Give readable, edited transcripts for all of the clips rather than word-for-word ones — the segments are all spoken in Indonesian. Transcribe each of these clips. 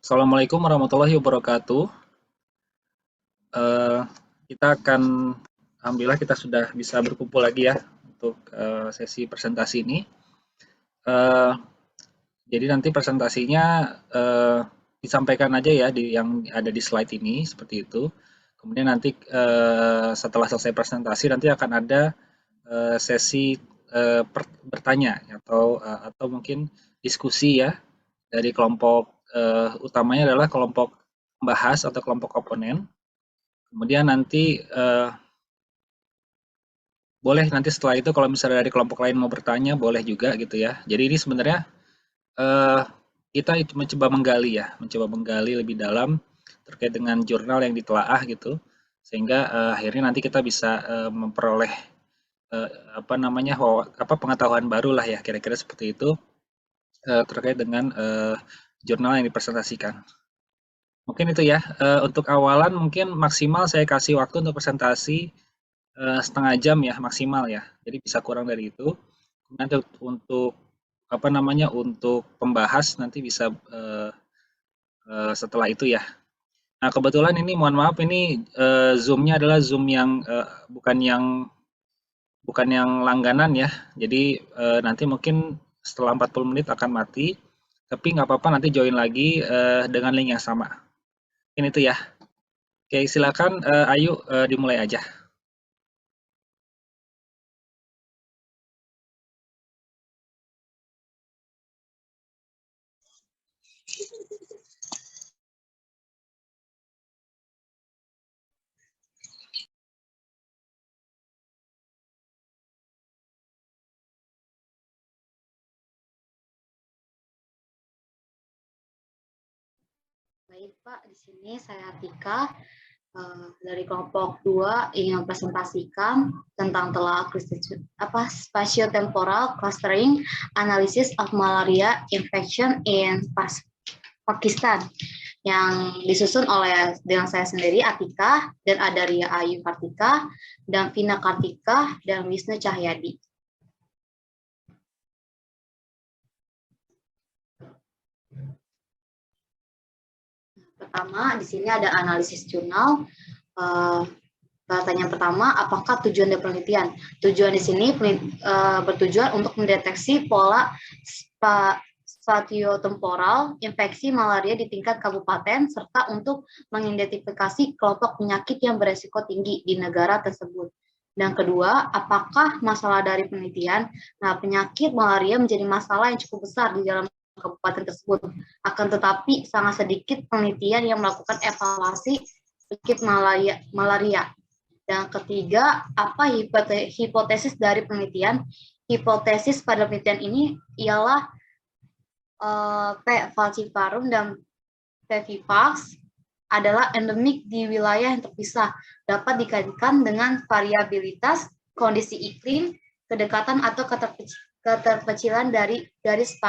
Assalamualaikum warahmatullahi wabarakatuh. Eh, kita akan, alhamdulillah kita sudah bisa berkumpul lagi ya untuk sesi presentasi ini. Eh, jadi nanti presentasinya disampaikan aja ya di yang ada di slide ini seperti itu. Kemudian nanti setelah selesai presentasi nanti akan ada sesi bertanya atau mungkin diskusi ya dari kelompok utamanya adalah kelompok pembahas atau kelompok komponen. Kemudian nanti boleh nanti setelah itu kalau misalnya dari kelompok lain mau bertanya boleh juga gitu ya. Jadi ini sebenarnya eh, kita mencoba menggali lebih dalam terkait dengan jurnal yang ditelaah gitu, sehingga akhirnya nanti kita bisa memperoleh pengetahuan baru lah ya kira-kira seperti itu terkait dengan jurnal yang dipresentasikan. Mungkin itu ya untuk awalan mungkin maksimal saya kasih waktu untuk presentasi setengah jam ya maksimal ya. Jadi bisa kurang dari itu. Nanti untuk untuk pembahas nanti bisa setelah itu ya. Nah kebetulan ini mohon maaf ini zoom-nya adalah zoom yang bukan yang langganan ya. Jadi nanti mungkin setelah 40 menit akan mati. Tapi nggak apa-apa nanti join lagi dengan link yang sama. Ini itu ya. Oke silakan Ayu dimulai aja. Baik Pak, di sini saya Tika dari kelompok 2 ingin mempresentasikan tentang telah spatiotemporal clustering analysis of malaria infection in Pakistan yang disusun oleh dengan saya sendiri Atika dan ada Ria Ayu Kartika dan Vina Kartika dan Wisnu Cahyadi. Pertama, di sini ada analisis jurnal. Pertanyaan pertama, apakah tujuan dari penelitian? Tujuan di sini bertujuan untuk mendeteksi pola spatiotemporal infeksi malaria di tingkat kabupaten serta untuk mengidentifikasi kelompok penyakit yang beresiko tinggi di negara tersebut. Dan kedua, apakah masalah dari penelitian? Nah, penyakit malaria menjadi masalah yang cukup besar di dalam kabupaten tersebut. Akan tetapi sangat sedikit penelitian yang melakukan evaluasi penyakit malaria. Dan ketiga, apa hipotesis dari penelitian? Hipotesis pada penelitian ini ialah P. falciparum dan P. vivax adalah endemik di wilayah yang terpisah, dapat dikaitkan dengan variabilitas kondisi iklim, kedekatan atau keterkecilan dari garis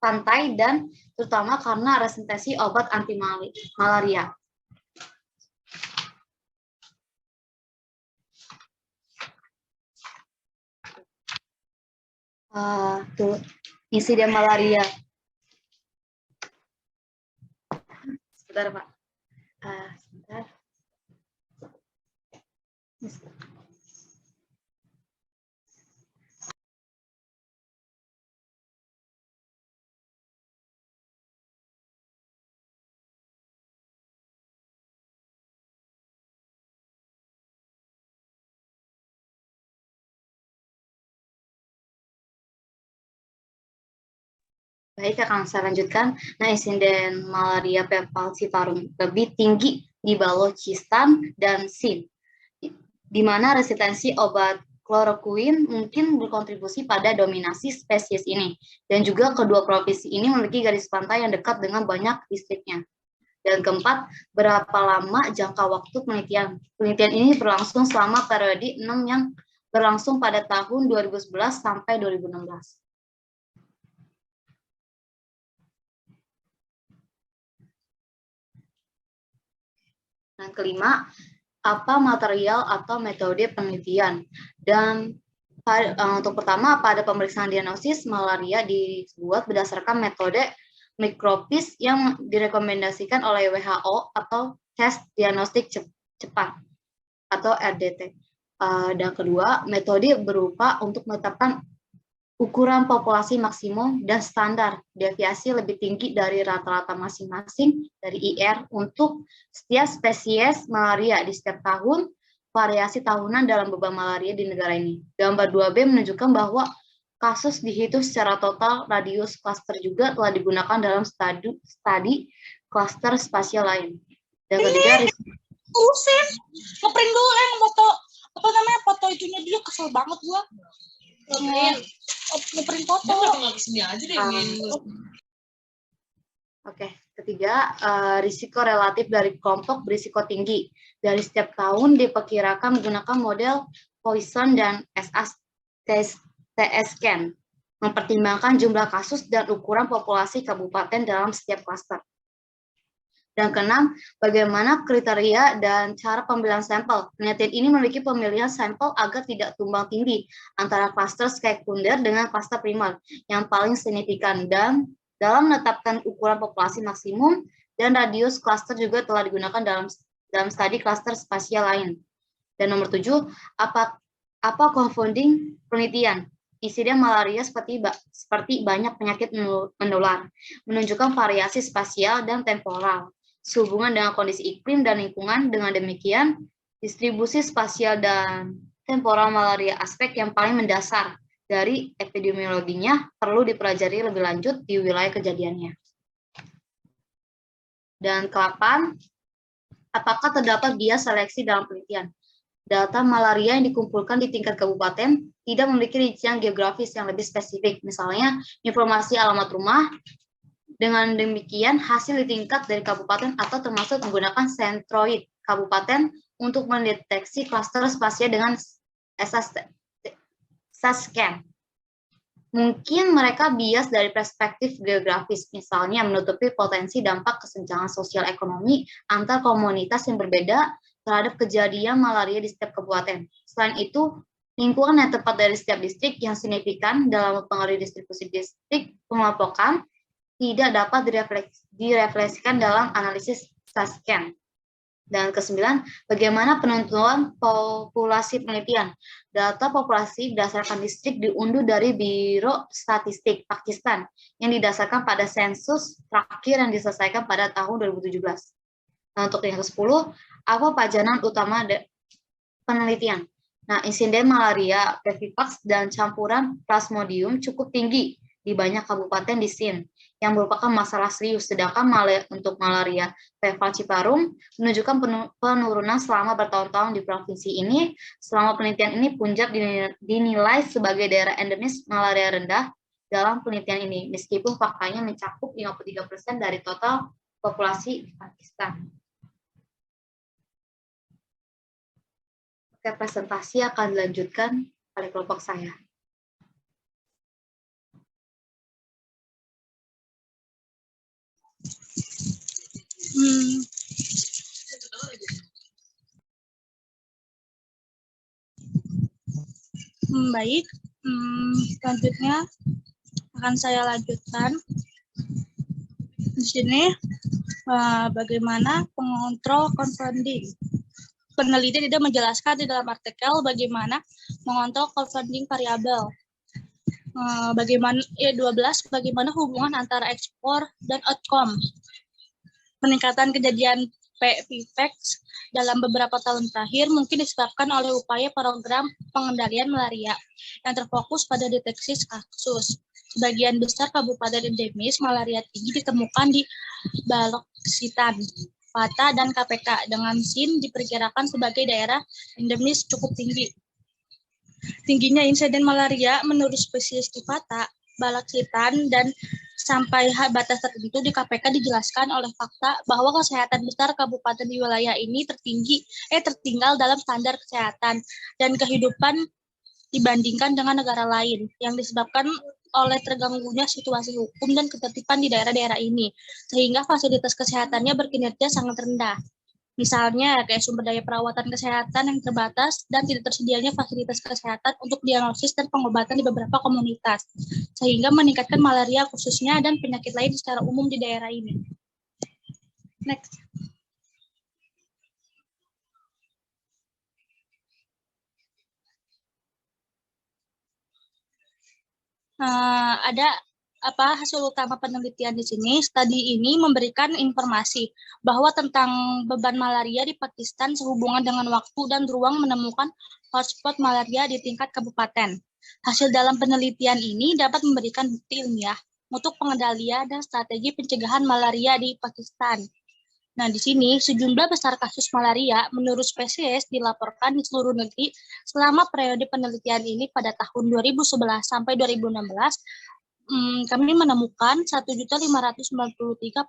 pantai, dan terutama karena resistensi obat anti malaria. Insiden malaria. Sebentar, Pak. Sebentar. Baik, akan saya lanjutkan. Nah, insiden malaria falciparum lebih tinggi di Balochistan dan Sind, di mana resistensi obat kloroquine mungkin berkontribusi pada dominasi spesies ini. Dan juga kedua provinsi ini memiliki garis pantai yang dekat dengan banyak distriknya. Dan keempat, berapa lama jangka waktu penelitian? Penelitian ini berlangsung selama periode 6 yang berlangsung pada tahun 2011 sampai 2016. Dan kelima, apa material atau metode penelitian? Dan untuk pertama, pada pemeriksaan diagnosis malaria dibuat berdasarkan metode mikropis yang direkomendasikan oleh WHO atau tes diagnostik cepat atau RDT. Dan kedua, metode berupa untuk menetapkan ukuran populasi maksimum dan standar deviasi lebih tinggi dari rata-rata masing-masing dari IR untuk setiap spesies malaria di setiap tahun, variasi tahunan dalam beban malaria di negara ini. Gambar 2B menunjukkan bahwa kasus dihitung secara total, radius klaster juga telah digunakan dalam studi klaster spasial lain. Dan ketiga, urusin ngeprint dulu foto apa namanya foto itunya dia, kesel banget gua. Ngeprint foto. Sini aja deh. Oke, ketiga, risiko relatif dari kelompok berisiko tinggi. Dari setiap tahun diperkirakan menggunakan model Poisson dan TS-Scan, mempertimbangkan jumlah kasus dan ukuran populasi kabupaten dalam setiap klaster. Dan keenam, bagaimana kriteria dan cara pemilihan sampel. Penelitian ini memiliki pemilihan sampel agar tidak tumbang tindih antara klaster sekunder dengan klaster primer yang paling signifikan, dan dalam menetapkan ukuran populasi maksimum dan radius klaster juga telah digunakan dalam studi klaster spasial lain. Dan nomor 7, apa confounding penelitian? Insiden malaria seperti banyak penyakit menular, menunjukkan variasi spasial dan temporal, sehubungan dengan kondisi iklim dan lingkungan. Dengan demikian, distribusi spasial dan temporal malaria aspek yang paling mendasar dari epidemiologinya perlu dipelajari lebih lanjut di wilayah kejadiannya. Dan ke-8, apakah terdapat bias seleksi dalam penelitian? Data malaria yang dikumpulkan di tingkat kabupaten tidak memiliki rincian geografis yang lebih spesifik, misalnya informasi alamat rumah. Dengan demikian, hasil di tingkat dari kabupaten atau termasuk menggunakan sentroid kabupaten untuk mendeteksi klaster spasial dengan SASCAN. Mungkin mereka bias dari perspektif geografis, misalnya menutupi potensi dampak kesenjangan sosial ekonomi antar komunitas yang berbeda terhadap kejadian malaria di setiap kabupaten. Selain itu, lingkungan yang tepat dari setiap distrik yang signifikan dalam mempengaruhi distribusi distrik pengelompokan tidak dapat direfleksikan dalam analisis SASCAN. Dan ke-9, bagaimana penentuan populasi penelitian? Data populasi berdasarkan distrik diunduh dari Biro Statistik Pakistan yang didasarkan pada sensus terakhir yang diselesaikan pada tahun 2017. Nah, untuk yang ke-10, apa pajanan utama penelitian? Nah, insiden malaria, Pevivax, dan campuran Plasmodium cukup tinggi di banyak kabupaten di Sind, yang merupakan masalah serius, sedangkan untuk malaria Falciparum menunjukkan penurunan selama bertahun-tahun di provinsi ini. Selama penelitian ini, Punjab dinilai sebagai daerah endemis malaria rendah dalam penelitian ini, meskipun faktanya mencakup 53% dari total populasi Pakistan. Oke, presentasi akan dilanjutkan oleh kelompok saya. Baik, selanjutnya akan saya lanjutkan. Di sini bagaimana pengontrol confounding. Peneliti tidak menjelaskan di dalam artikel bagaimana mengontrol confounding variabel. Bagaimana 12, bagaimana hubungan antara ekspor dan outcome. Peningkatan kejadian PVVAX dalam beberapa tahun terakhir mungkin disebabkan oleh upaya program pengendalian malaria yang terfokus pada deteksi kasus. Sebagian besar kabupaten endemis malaria tinggi ditemukan di Balochistan, Fatah, dan KPK, dengan Sind diperkirakan sebagai daerah endemis cukup tinggi. Tingginya insiden malaria menurut spesies di Fatah, Balochistan, dan sampai batas tertentu di KPK dijelaskan oleh fakta bahwa kesehatan besar kabupaten di wilayah ini tertinggal dalam standar kesehatan dan kehidupan dibandingkan dengan negara lain, yang disebabkan oleh terganggunya situasi hukum dan ketertiban di daerah-daerah ini, sehingga fasilitas kesehatannya berkinerja sangat rendah. Misalnya kayak sumber daya perawatan kesehatan yang terbatas dan tidak tersedianya fasilitas kesehatan untuk diagnosis dan pengobatan di beberapa komunitas, sehingga meningkatkan malaria khususnya dan penyakit lain secara umum di daerah ini. Next. Ada hasil utama penelitian di sini. Studi ini memberikan informasi bahwa tentang beban malaria di Pakistan sehubungan dengan waktu dan ruang menemukan hotspot malaria di tingkat kabupaten. Hasil dalam penelitian ini dapat memberikan bukti ilmiah untuk pengendalian dan strategi pencegahan malaria di Pakistan. Nah, di sini sejumlah besar kasus malaria menurut spesies dilaporkan di seluruh negeri selama periode penelitian ini pada tahun 2011 sampai 2016. Kami menemukan 1.593.409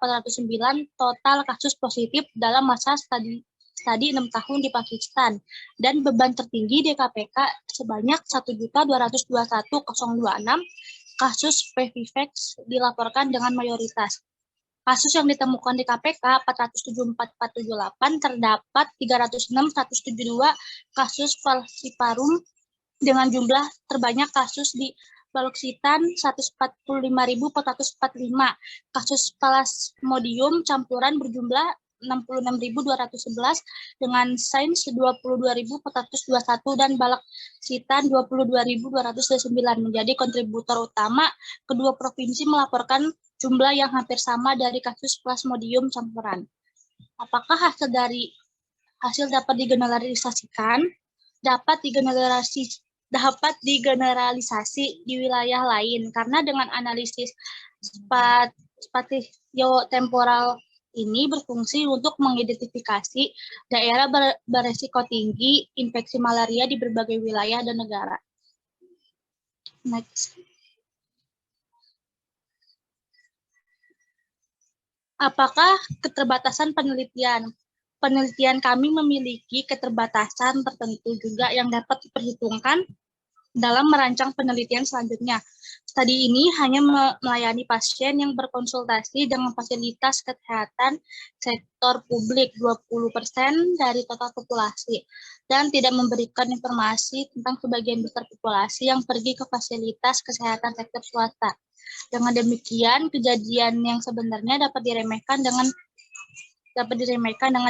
total kasus positif dalam masa studi 6 tahun di Pakistan, dan beban tertinggi DKPK sebanyak 1.221.026 kasus PVVX dilaporkan dengan mayoritas. Kasus yang ditemukan di KPK 474.478 terdapat 306.172 kasus falsiparum dengan jumlah terbanyak kasus di Baloxitan 145.445, kasus plasmodium campuran berjumlah 66.211 dengan sains 22.421 dan Baloxitan 22.229 menjadi kontributor utama. Kedua provinsi melaporkan jumlah yang hampir sama dari kasus plasmodium campuran. Apakah hasil dapat digeneralisasikan? Dapat digeneralisasi di wilayah lain karena dengan analisis spatiotemporal ini berfungsi untuk mengidentifikasi daerah beresiko tinggi infeksi malaria di berbagai wilayah dan negara. Next. Apakah keterbatasan penelitian? Penelitian kami memiliki keterbatasan tertentu juga yang dapat diperhitungkan dalam merancang penelitian selanjutnya. Studi ini hanya melayani pasien yang berkonsultasi dengan fasilitas kesehatan sektor publik 20% dari total populasi dan tidak memberikan informasi tentang sebagian besar populasi yang pergi ke fasilitas kesehatan sektor swasta. Dengan demikian, kejadian yang sebenarnya dapat diremehkan dengan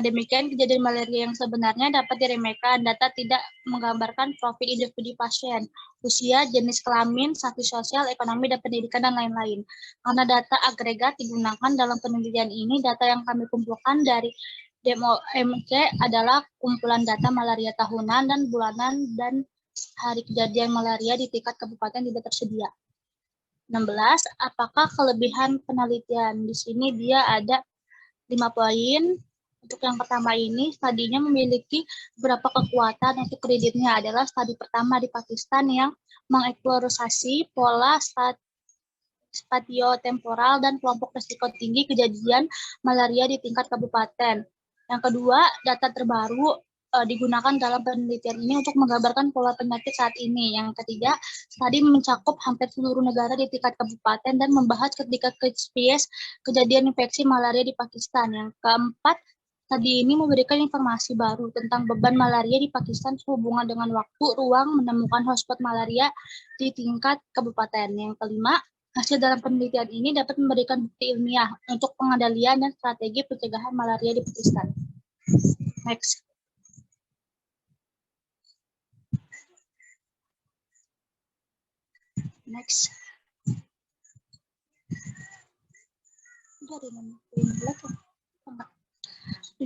demikian kejadian malaria yang sebenarnya dapat diremehkan. Data tidak menggambarkan profil individu pasien, usia, jenis kelamin, status sosial, ekonomi, dan pendidikan, dan lain-lain. Karena data agregat digunakan dalam penelitian ini, data yang kami kumpulkan dari DMOMC adalah kumpulan data malaria tahunan dan bulanan dan hari kejadian malaria di tingkat kabupaten tidak tersedia. 16. Apakah kelebihan penelitian? Di sini dia ada 5 poin. Untuk yang pertama ini, studinya memiliki beberapa kekuatan. Untuk kreditnya adalah studi pertama di Pakistan yang mengeksplorasi pola spatiotemporal dan kelompok risiko tinggi kejadian malaria di tingkat kabupaten. Yang kedua, data terbaru digunakan dalam penelitian ini untuk menggambarkan pola penyakit saat ini. Yang ketiga, studi mencakup hampir seluruh negara di tingkat kabupaten dan membahas ketika spesies kejadian infeksi malaria di Pakistan. Yang keempat, studi ini memberikan informasi baru tentang beban malaria di Pakistan sehubungan dengan waktu, ruang, menemukan hotspot malaria di tingkat kabupaten. Yang kelima, hasil dalam penelitian ini dapat memberikan bukti ilmiah untuk pengendalian dan strategi pencegahan malaria di Pakistan. Next. Next. 17.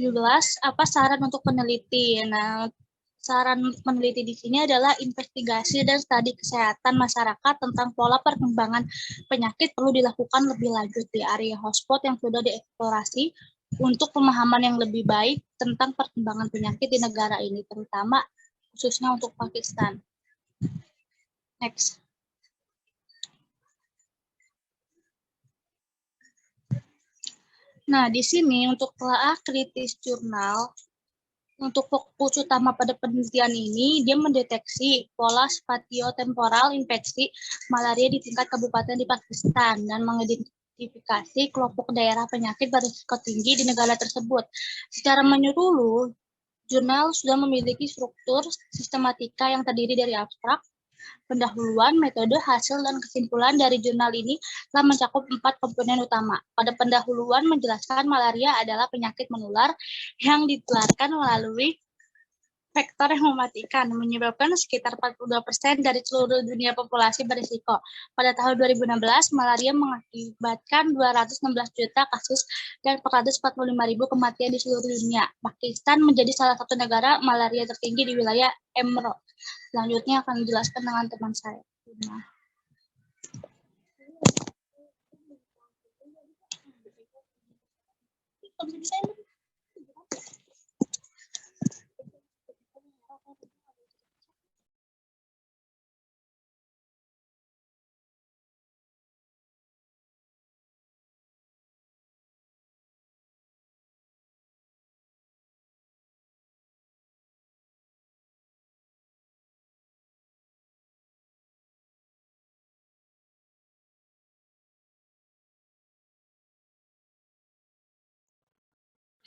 Apa saran untuk peneliti? Nah, saran untuk peneliti di sini adalah investigasi dan studi kesehatan masyarakat tentang pola perkembangan penyakit perlu dilakukan lebih lanjut di area hotspot yang sudah dieksplorasi untuk pemahaman yang lebih baik tentang perkembangan penyakit di negara ini, terutama khususnya untuk Pakistan. Next. Nah, di sini untuk telaah kritis jurnal, untuk fokus utama pada penelitian ini, dia mendeteksi pola spatiotemporal infeksi malaria di tingkat kabupaten di Pakistan dan mengidentifikasi kelompok daerah penyakit berisiko tinggi di negara tersebut. Secara menyeluruh, jurnal sudah memiliki struktur sistematika yang terdiri dari abstrak, pendahuluan, metode, hasil, dan kesimpulan dari jurnal ini telah mencakup 4 komponen utama. Pada pendahuluan menjelaskan malaria adalah penyakit menular yang ditularkan melalui vektor yang mematikan, menyebabkan sekitar 42% dari seluruh dunia populasi berisiko. Pada tahun 2016, malaria mengakibatkan 216 juta kasus dan 445.000 kematian di seluruh dunia. Pakistan menjadi salah satu negara malaria tertinggi di wilayah Emerald. Selanjutnya akan dijelaskan dengan teman saya.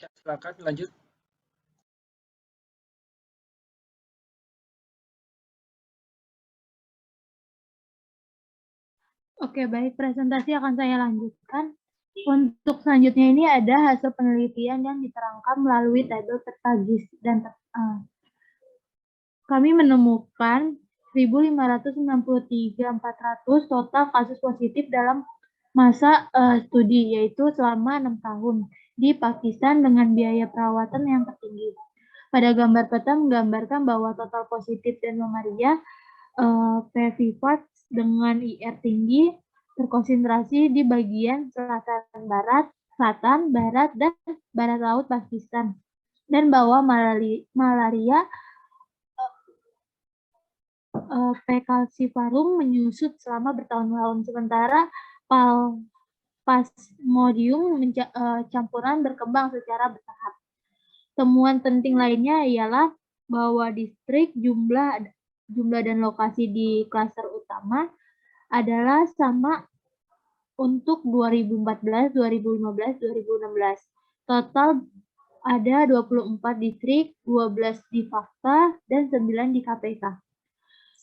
Ya, silakan lanjut. Oke, baik. Presentasi akan saya lanjutkan. Untuk selanjutnya ini ada hasil penelitian yang diterangkan melalui tabel peta GIS dan kami menemukan 1.593.400 total kasus positif dalam masa studi, yaitu selama 6 tahun di Pakistan dengan biaya perawatan yang tertinggi. Pada gambar peta menggambarkan bahwa total positif dan malaria PVIVAT dengan IR tinggi terkonsentrasi di bagian selatan barat, dan barat laut Pakistan, dan bahwa malaria Falciparum menyusut selama bertahun-tahun, sementara Plasmodium campuran berkembang secara bertahap. Temuan penting lainnya ialah bahwa distrik, jumlah dan lokasi di klaster utama adalah sama untuk 2014, 2015, 2016. Total ada 24 distrik, 12 di Fakta, dan 9 di KPK.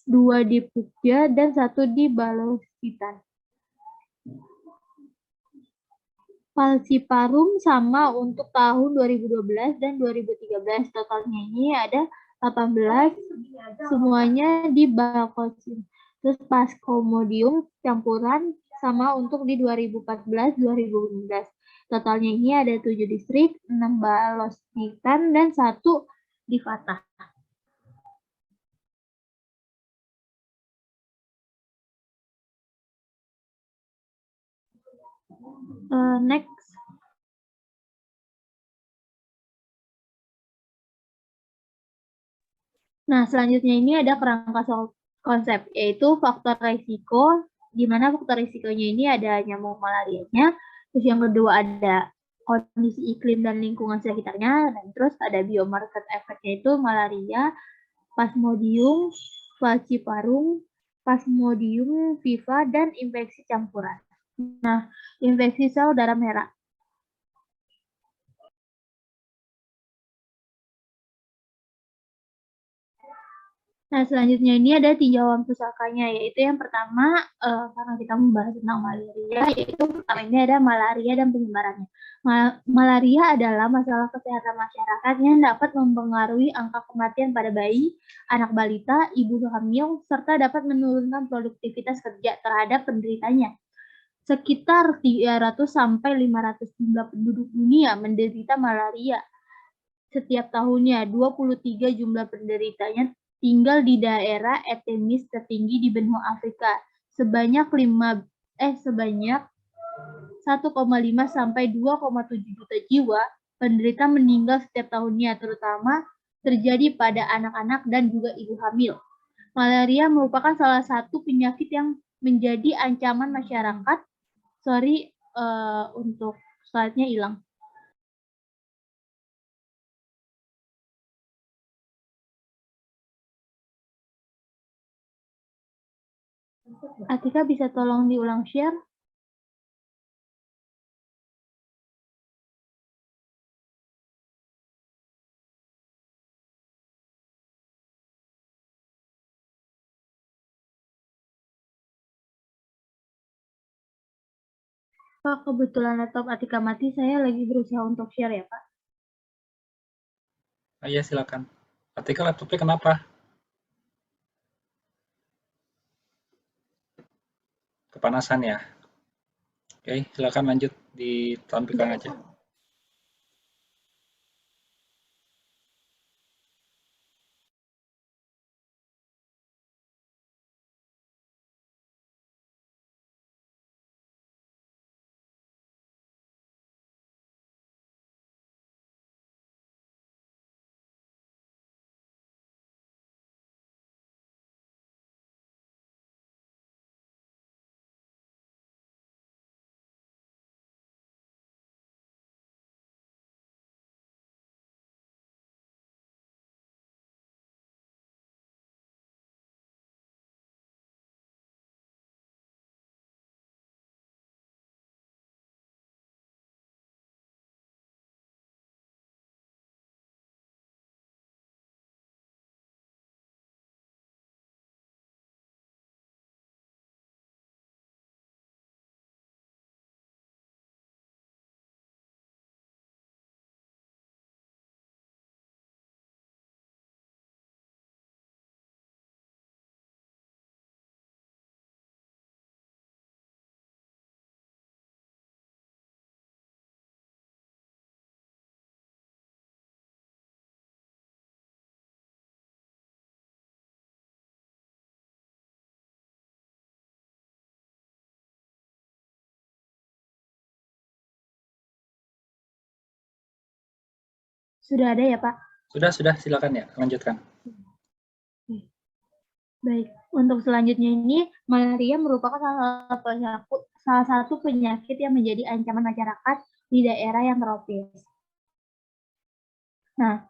2 di Pugja, dan 1 di Balochistan. Falciparum sama untuk tahun 2012 dan 2013. Totalnya ini ada 18, semuanya di Balochistan. Terus Plasmodium campuran sama untuk di 2014-2015. Totalnya ini ada 7 distrik, 6 Balochistan, dan 1 di Fatah. Next. Nah, selanjutnya ini ada kerangka konsep, yaitu faktor risiko, di mana faktor risikonya ini ada nyamuk malarianya, terus yang kedua ada kondisi iklim dan lingkungan sekitarnya, dan terus ada biomarker efeknya itu malaria, Plasmodium falciparum, Plasmodium viva, dan infeksi campuran. Nah, infeksi sel darah merah. Nah, selanjutnya ini ada tinjauan pusakanya, yaitu yang pertama, karena kita membahas tentang malaria, yaitu pertama ini ada malaria dan penyebarannya. Malaria adalah masalah kesehatan masyarakat yang dapat mempengaruhi angka kematian pada bayi, anak balita, ibu hamil, serta dapat menurunkan produktivitas kerja terhadap penderitanya. Sekitar 300 sampai 500 jumlah penduduk dunia menderita malaria setiap tahunnya. 23 jumlah penderitanya tinggal di daerah endemis tertinggi di benua Afrika. Sebanyak 1,5 sampai 2,7 juta jiwa penderita meninggal setiap tahunnya, terutama terjadi pada anak-anak dan juga ibu hamil. Malaria merupakan salah satu penyakit yang menjadi ancaman masyarakat. Sorry, untuk slide-nya hilang. Atika bisa tolong diulang share? Pak, kebetulan laptop Atika mati, saya lagi berusaha untuk share ya, Pak. Iya, silakan. Atika, laptopnya kenapa? Kepanasan ya? Oke, silakan lanjut ditampilkan aja. Sudah ada ya, Pak? Sudah, silakan ya, lanjutkan. Baik, untuk selanjutnya ini, malaria merupakan salah satu penyakit yang menjadi ancaman masyarakat di daerah yang tropis. Nah,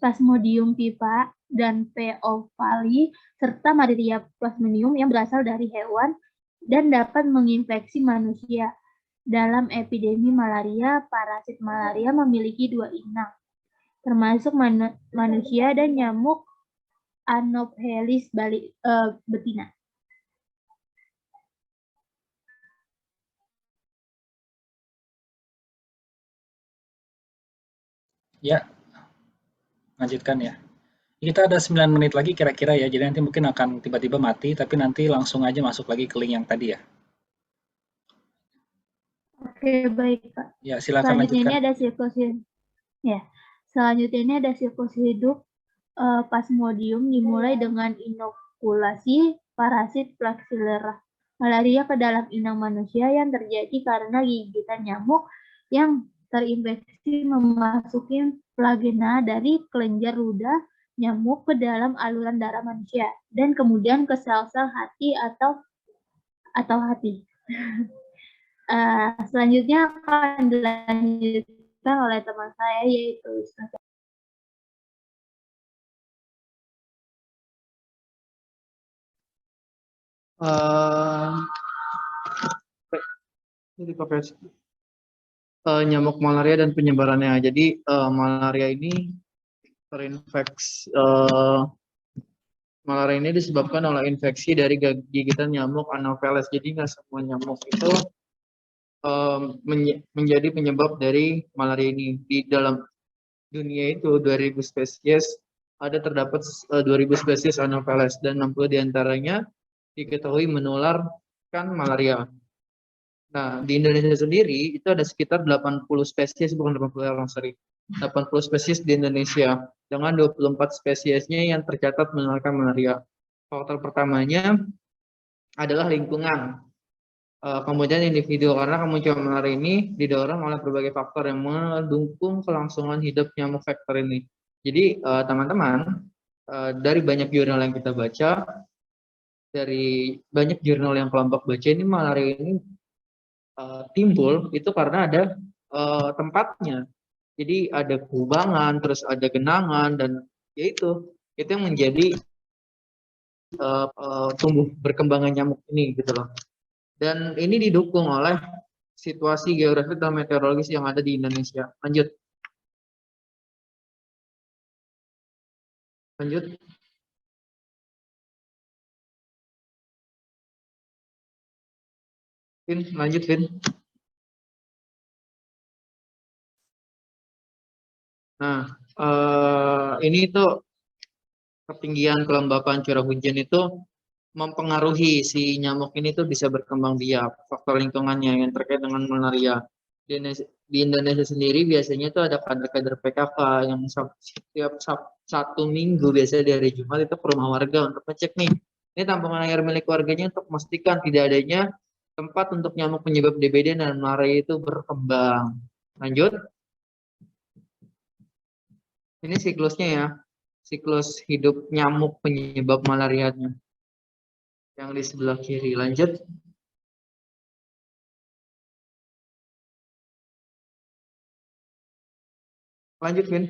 Plasmodium pipa dan P. ovale serta Malaria plasmodium yang berasal dari hewan dan dapat menginfeksi manusia. Dalam epidemi malaria, parasit malaria memiliki 2 inang, termasuk manusia dan nyamuk Anopheles betina. Ya, lanjutkan ya. Kita ada 9 menit lagi kira-kira ya, jadi nanti mungkin akan tiba-tiba mati, tapi nanti langsung aja masuk lagi ke link yang tadi ya. Oke, baik, Pak. Ya, silakan Selanjutnya lanjutkan. ini ada siklus hidup. Ya. Selanjutnya ini ada siklus hidup Plasmodium dimulai dengan inokulasi parasit Klebsiella malaria ke dalam inang manusia yang terjadi karena gigitan nyamuk yang terinfeksi memasuki flagella dari kelenjar ludah nyamuk ke dalam aluran darah manusia dan kemudian ke sel-sel hati atau hati. Selanjutnya akan dilanjutkan oleh teman saya yaitu Ustaz. Jadi pakai nyamuk malaria dan penyebarannya. Jadi malaria ini terinfeksi. Malaria ini disebabkan oleh infeksi dari gigitan nyamuk Anopheles. Jadi nggak semua nyamuk itu menjadi penyebab dari malaria ini. Di dalam dunia itu 2000 spesies, ada terdapat 2000 spesies Anopheles dan 60 diantaranya diketahui menularkan malaria. Nah, di Indonesia sendiri itu ada sekitar 80 spesies, bukan 80 sorry. 80 spesies di Indonesia dengan 24 spesiesnya yang tercatat menularkan malaria. Faktor pertamanya adalah lingkungan. Kemudian individu, karena kemunculan malaria ini didorong oleh berbagai faktor yang mendukung kelangsungan hidup nyamuk vektor ini. Jadi teman-teman, dari banyak jurnal yang kita baca, dari banyak jurnal yang kelompok baca ini, malaria ini timbul itu karena ada tempatnya. Jadi ada kubangan, terus ada genangan, dan yaitu itu yang menjadi tumbuh berkembangnya nyamuk ini gitu loh. Dan ini didukung oleh situasi geografis dan meteorologis yang ada di Indonesia. Lanjut. Vin, lanjut Vin. Nah, ini tuh ketinggian kelembapan curah hujan itu mempengaruhi si nyamuk ini tuh bisa berkembang biak, faktor lingkungannya yang terkait dengan malaria. Di Indonesia sendiri biasanya tuh ada kader-kader PKK yang setiap satu minggu biasanya di hari Jumat itu ke rumah warga untuk ngecek nih, ini tampungan air milik warganya untuk memastikan tidak adanya tempat untuk nyamuk penyebab DBD dan malaria itu berkembang. Lanjut, ini siklusnya ya, siklus hidup nyamuk penyebab malarianya yang di sebelah kiri. Lanjut. Lanjut, Vin.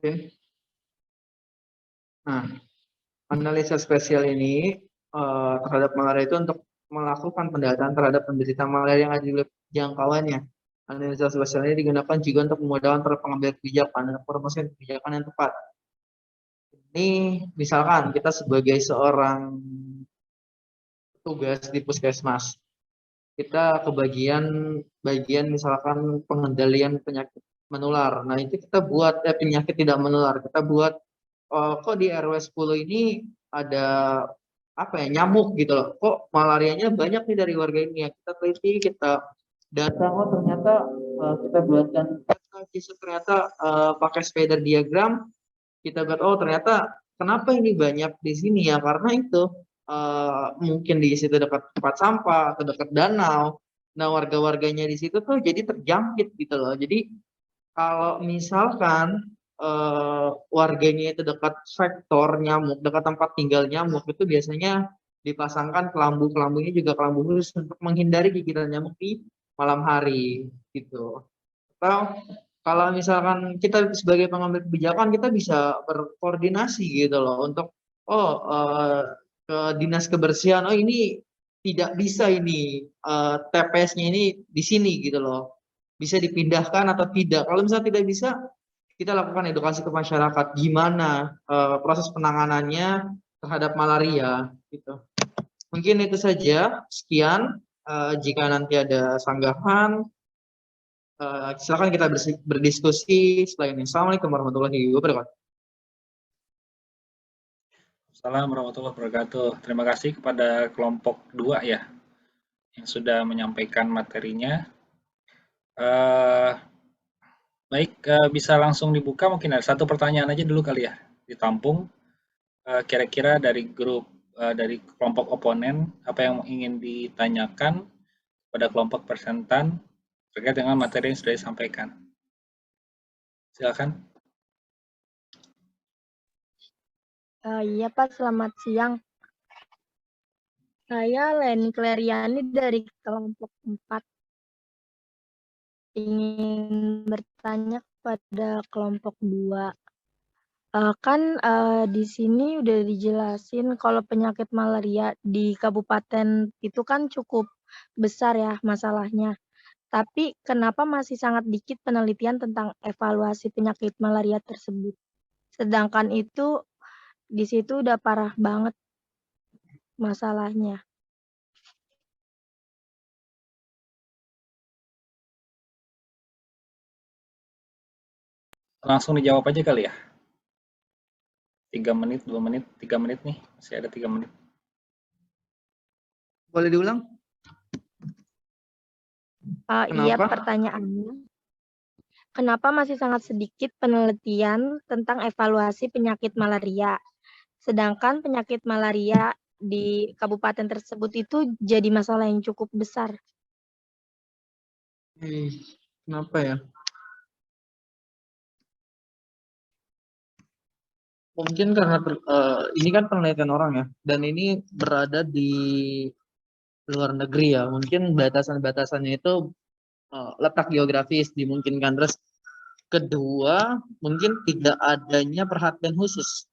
Vin. Nah, analisa spesial ini terhadap malaria itu untuk melakukan pendataan terhadap penderita malaria yang ada di jangkauannya. Analisa spesial ini digunakan juga untuk memudahkan para pengambil kebijakan dan promosikan kebijakan yang tepat. Ini misalkan kita sebagai seorang petugas di puskesmas, kita bagian misalkan pengendalian penyakit menular. Nah, itu kita buat penyakit tidak menular. Kita buat kok di RW 10 ini ada apa ya, nyamuk gitu loh. Kok malarianya banyak nih dari warga ini ya. Kita teliti, kita data, oh ternyata kita buatkan ternyata pakai spider diagram, kita buat oh ternyata kenapa ini banyak di sini ya, karena itu mungkin di situ dekat tempat sampah atau dekat danau. Nah, warga-warganya di situ tuh jadi terjangkit gitu loh. Jadi kalau misalkan warganya itu dekat vektor nyamuk, dekat tempat tinggal nyamuk, itu biasanya dipasangkan kelambu-kelambunya juga kelambu khusus untuk menghindari gigitan nyamuk di malam hari gitu. Atau kalau misalkan kita sebagai pengambil kebijakan, kita bisa berkoordinasi gitu loh untuk ke dinas kebersihan, oh ini tidak bisa ini TPS-nya ini di sini gitu loh, bisa dipindahkan atau tidak. Kalau misalnya tidak bisa, kita lakukan edukasi ke masyarakat gimana proses penanganannya terhadap malaria gitu. Mungkin itu saja, sekian. Jika nanti ada sanggahan, silakan kita berdiskusi setelah ini. Assalamualaikum warahmatullahi wabarakatuh. Assalamualaikum warahmatullahi wabarakatuh. Terima kasih kepada kelompok 2 ya yang sudah menyampaikan materinya. Baik, bisa langsung dibuka, mungkin ada satu pertanyaan aja dulu kali ya, ditampung. Kira-kira dari grup, dari kelompok oponen, apa yang ingin ditanyakan pada kelompok presentan terkait dengan materi yang sudah disampaikan. Silakan. Iya Pak, selamat siang. Saya Leni Kleriani dari kelompok 4. Ingin bertanya kepada kelompok 2. Kan di sini udah dijelasin kalau penyakit malaria di kabupaten itu kan cukup besar ya masalahnya. Tapi kenapa masih sangat dikit penelitian tentang evaluasi penyakit malaria tersebut? Sedangkan itu di situ udah parah banget masalahnya. Langsung dijawab aja kali ya. 3 menit, 2 menit, 3 menit nih. Masih ada 3 menit. Boleh diulang? Iya, pertanyaannya. Kenapa masih sangat sedikit penelitian tentang evaluasi penyakit malaria? Sedangkan penyakit malaria di kabupaten tersebut itu jadi masalah yang cukup besar. Kenapa ya? Mungkin karena ini kan penelitian orang ya, dan ini berada di luar negeri ya. Mungkin batasan-batasannya itu letak geografis dimungkinkan. Terus kedua, mungkin tidak adanya perhatian khusus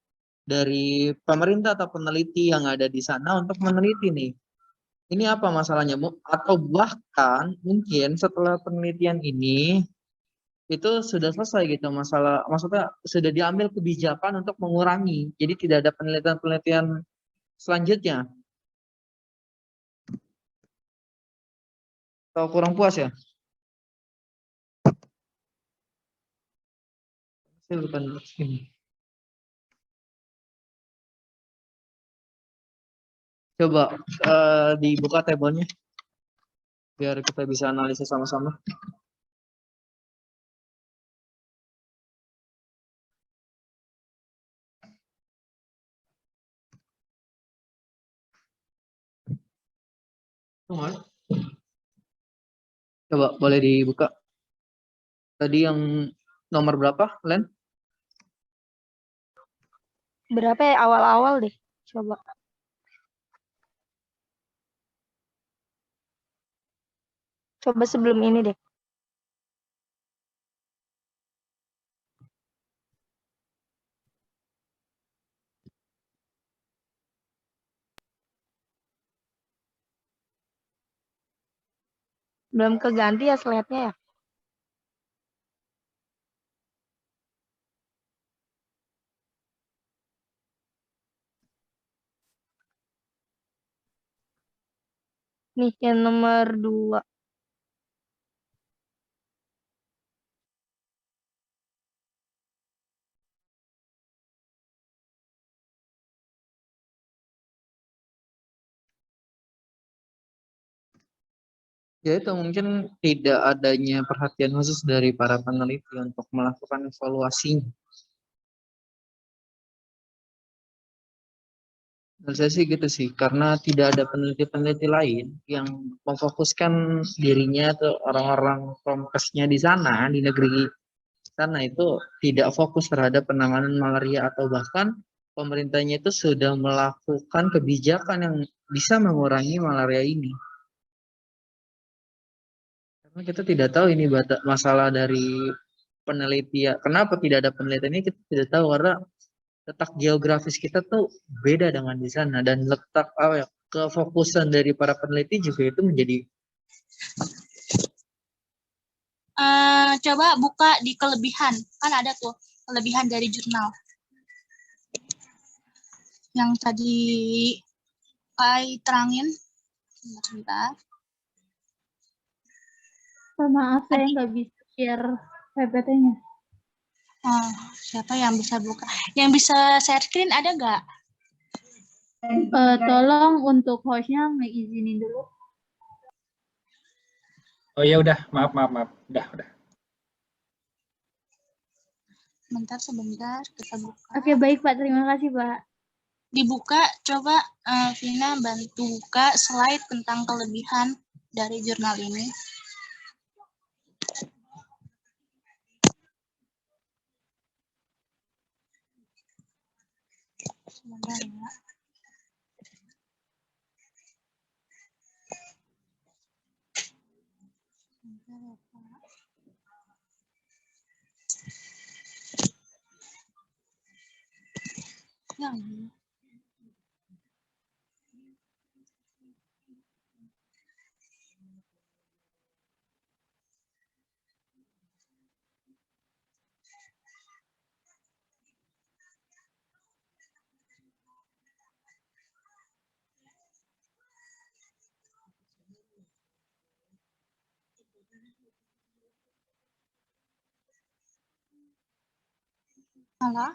dari pemerintah atau peneliti yang ada di sana untuk meneliti nih. Ini apa masalahnya, Bu? Atau bahkan mungkin setelah penelitian ini itu sudah selesai gitu masalah, maksudnya sudah diambil kebijakan untuk mengurangi, jadi tidak ada penelitian-penelitian selanjutnya. Atau kurang puas ya? bukan ini. Coba dibuka tabelnya biar kita bisa analisis sama-sama. Coba boleh dibuka. Tadi yang nomor berapa, Len? Berapa ya awal-awal deh? Coba. Coba sebelum ini deh. Belum keganti ya slide-nya ya? Nih, yang nomor 2. Ya itu mungkin tidak adanya perhatian khusus dari para peneliti untuk melakukan evaluasinya. Menurut saya sih gitu sih, karena tidak ada peneliti-peneliti lain yang memfokuskan dirinya atau orang-orang promkesnya di sana, di negeri sana itu tidak fokus terhadap penanganan malaria atau bahkan pemerintahnya itu sudah melakukan kebijakan yang bisa mengurangi malaria ini. Karena kita tidak tahu ini masalah dari penelitian. Kenapa tidak ada penelitian ini kita tidak tahu karena letak geografis kita tuh beda dengan di sana dan letak kefokusan dari para peneliti juga itu menjadi Coba buka di kelebihan, kan ada tuh kelebihan dari jurnal yang tadi terangin. Sebentar. Maaf, saya nggak bisa share PPT-nya. Oh, siapa yang bisa buka? Yang bisa share screen ada nggak? Tolong untuk hostnya izinin dulu. Oh ya udah, maaf. Udah. Sebentar, kita buka. Oke, baik Pak. Terima kasih, Pak. Dibuka, coba Vina bantu buka slide tentang kelebihan dari jurnal ini. Sebentar ya. Sebentar ya, Pak. Yang ini. Salah.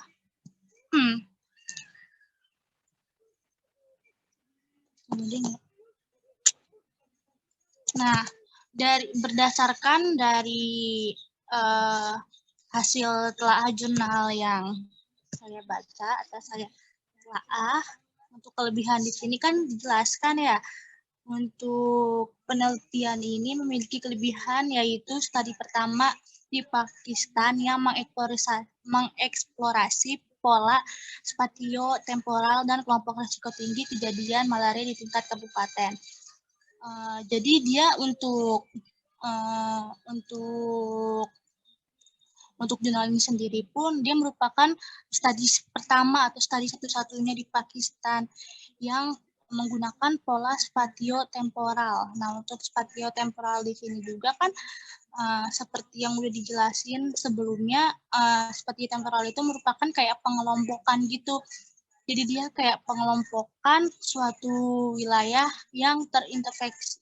Nah, berdasarkan dari hasil telaah jurnal yang saya baca atau saya telaah, untuk kelebihan di sini kan dijelaskan ya, untuk penelitian ini memiliki kelebihan yaitu studi pertama di Pakistan yang mengeksplorasi pola spatio-temporal dan kelompok risiko tinggi kejadian malaria di tingkat kabupaten. Jadi dia untuk jurnal ini sendiri pun dia merupakan studi pertama atau studi satu-satunya di Pakistan yang menggunakan pola spatio-temporal. Nah, untuk spatio-temporal di sini juga kan seperti yang udah dijelasin sebelumnya, spatio-temporal itu merupakan kayak pengelompokan gitu. Jadi dia kayak pengelompokan suatu wilayah yang terinfeksi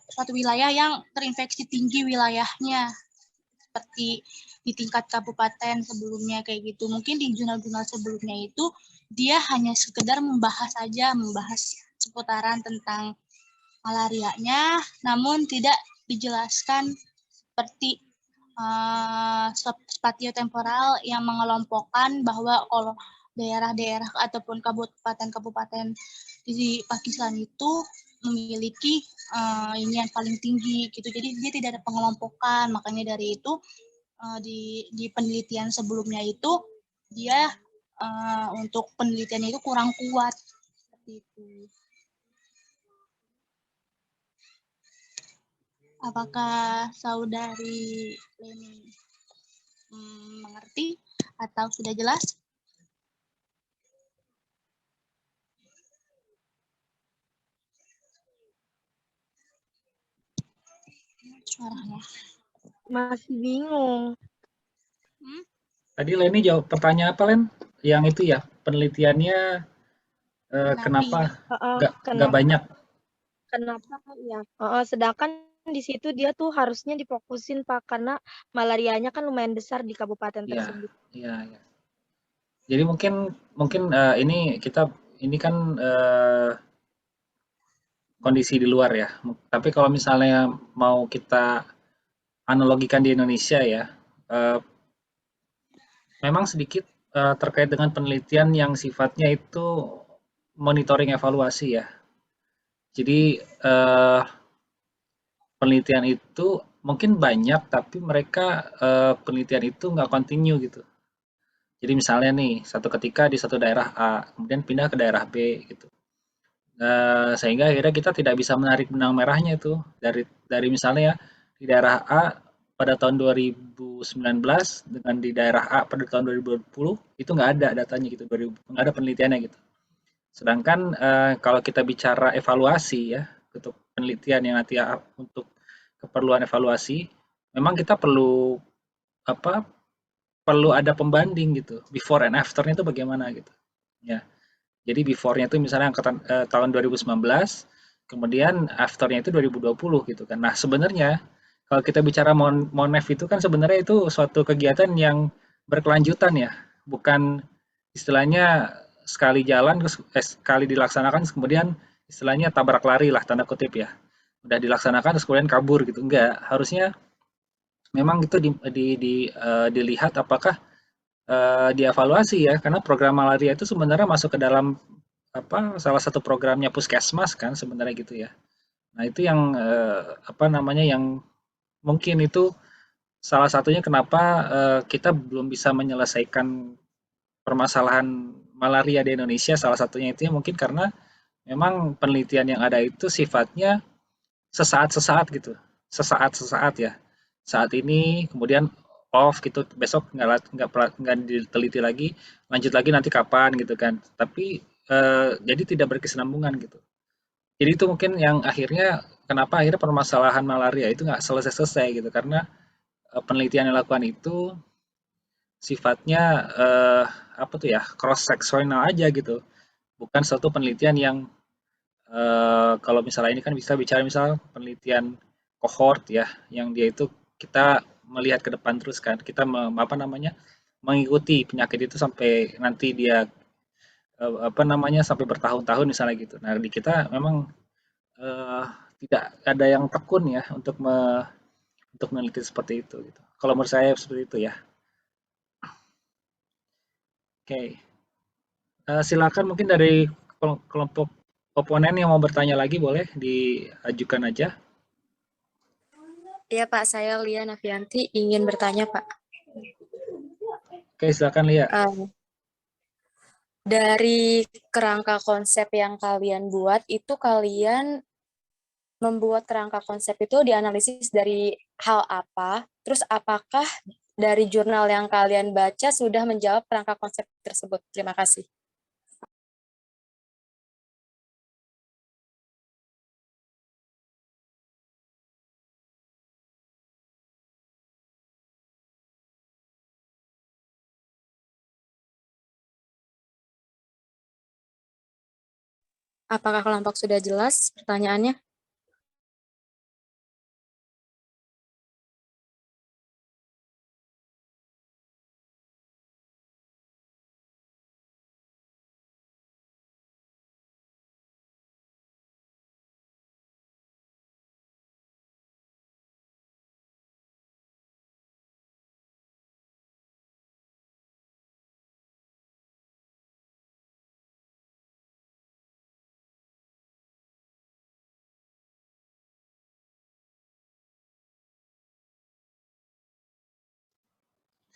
suatu wilayah yang terinfeksi tinggi wilayahnya seperti di tingkat kabupaten sebelumnya kayak gitu. Mungkin di jurnal-jurnal sebelumnya itu dia hanya sekedar membahas seputaran tentang malarianya, namun tidak dijelaskan seperti spatiotemporal yang mengelompokkan bahwa kalau daerah-daerah ataupun kabupaten-kabupaten di Pakistan itu memiliki ini yang paling tinggi gitu. Jadi dia tidak ada pengelompokan, makanya dari itu di penelitian sebelumnya itu dia untuk penelitian itu kurang kuat seperti itu. Apakah saudari Leni mengerti atau sudah jelas? Suaranya. Masih bingung. Tadi Leni jawab pertanyaan apa, Len? Yang itu ya, penelitiannya kenapa nggak banyak? Kenapa ya? Sedangkan di situ dia tuh harusnya difokusin Pak, karena malarianya kan lumayan besar di kabupaten tersebut. Iya. Jadi mungkin ini kan kondisi di luar ya. Tapi kalau misalnya mau kita analogikan di Indonesia ya, memang sedikit terkait dengan penelitian yang sifatnya itu monitoring evaluasi ya. Jadi penelitian itu mungkin banyak, tapi mereka penelitian itu nggak continue gitu. Jadi misalnya nih, satu ketika di satu daerah A, kemudian pindah ke daerah B gitu. Sehingga akhirnya kita tidak bisa menarik benang merahnya itu dari misalnya di daerah A pada tahun 2019 dengan di daerah A pada tahun 2020 itu nggak ada datanya gitu, nggak ada penelitiannya gitu. Sedangkan kalau kita bicara evaluasi ya untuk penelitian yang nanti untuk keperluan evaluasi, memang kita perlu ada pembanding gitu, before and after-nya itu bagaimana gitu. Ya. Jadi before-nya itu misalnya angkatan tahun 2019, kemudian after-nya itu 2020 gitu kan. Nah, sebenarnya kalau kita bicara Monef itu kan sebenarnya itu suatu kegiatan yang berkelanjutan ya, bukan istilahnya sekali jalan terus sekali dilaksanakan kemudian istilahnya tabrak lari lah tanda kutip ya. Udah dilaksanakan terus kemudian kabur gitu. Enggak, harusnya memang itu dilihat apakah dievaluasi ya, karena program malaria itu sebenarnya masuk ke dalam salah satu programnya Puskesmas kan sebenarnya gitu ya. Nah itu yang yang mungkin itu salah satunya kenapa kita belum bisa menyelesaikan permasalahan malaria di Indonesia. Salah satunya itu ya mungkin karena memang penelitian yang ada itu sifatnya sesaat-sesaat gitu, sesaat-sesaat ya. Saat ini kemudian off gitu, besok nggak diteliti lagi, lanjut lagi nanti kapan gitu kan. Tapi jadi tidak berkesinambungan gitu. Jadi itu mungkin yang akhirnya kenapa akhirnya permasalahan malaria itu nggak selesai-selesai gitu karena penelitian yang dilakukan itu sifatnya cross sectional aja gitu, bukan suatu penelitian yang kalau misalnya ini kan bisa bicara misal penelitian cohort ya, yang dia itu kita melihat ke depan terus kan, kita mengikuti penyakit itu sampai nanti dia sampai bertahun-tahun misalnya gitu. Nah di kita memang uh, tidak ada yang tekun ya untuk meneliti seperti itu. Gitu. Kalau menurut saya seperti itu ya. Oke, silakan mungkin dari kelompok oponen yang mau bertanya lagi boleh diajukan aja. Iya Pak, saya Lia Nafianti ingin bertanya Pak. Oke, silakan Lia. Dari kerangka konsep yang kalian buat, itu kalian membuat kerangka konsep itu dianalisis dari hal apa? Terus apakah dari jurnal yang kalian baca sudah menjawab kerangka konsep tersebut? Terima kasih. Apakah kelompok sudah jelas pertanyaannya?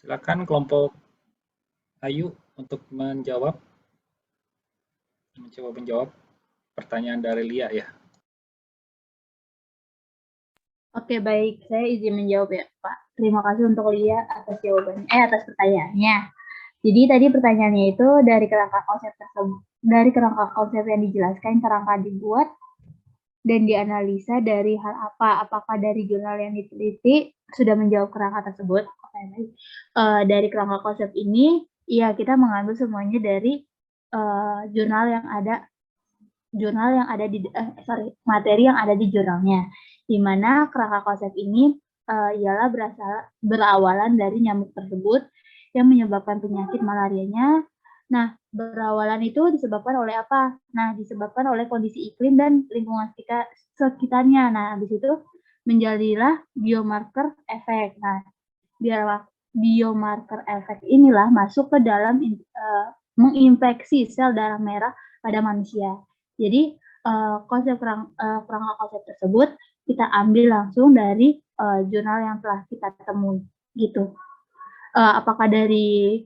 Silakan kelompok Ayu untuk mencoba menjawab pertanyaan dari Lia ya. Oke, baik. Saya izin menjawab ya, Pak. Terima kasih untuk Lia atas jawabannya, atas pertanyaannya. Jadi tadi pertanyaannya itu dari kerangka konsep tersebut, dari kerangka konsep yang dijelaskan, kerangka dibuat dan dianalisa dari hal apa? Apakah dari jurnal yang diteliti sudah menjawab kerangka tersebut? Oke, baik. Dari kerangka konsep ini, ya kita mengambil semuanya dari jurnal yang ada di materi yang ada di jurnalnya, di mana kerangka konsep ini ialah berawalan dari nyamuk tersebut yang menyebabkan penyakit malarianya. Nah, berawalan itu disebabkan oleh apa? Nah, disebabkan oleh kondisi iklim dan lingkungan sekitarnya. Nah, habis itu menjadilah biomarker efek. Nah, biomarker efek inilah masuk ke dalam menginfeksi sel darah merah pada manusia. Jadi kerangka konsep tersebut kita ambil langsung dari jurnal yang telah kita temui, gitu. Apakah dari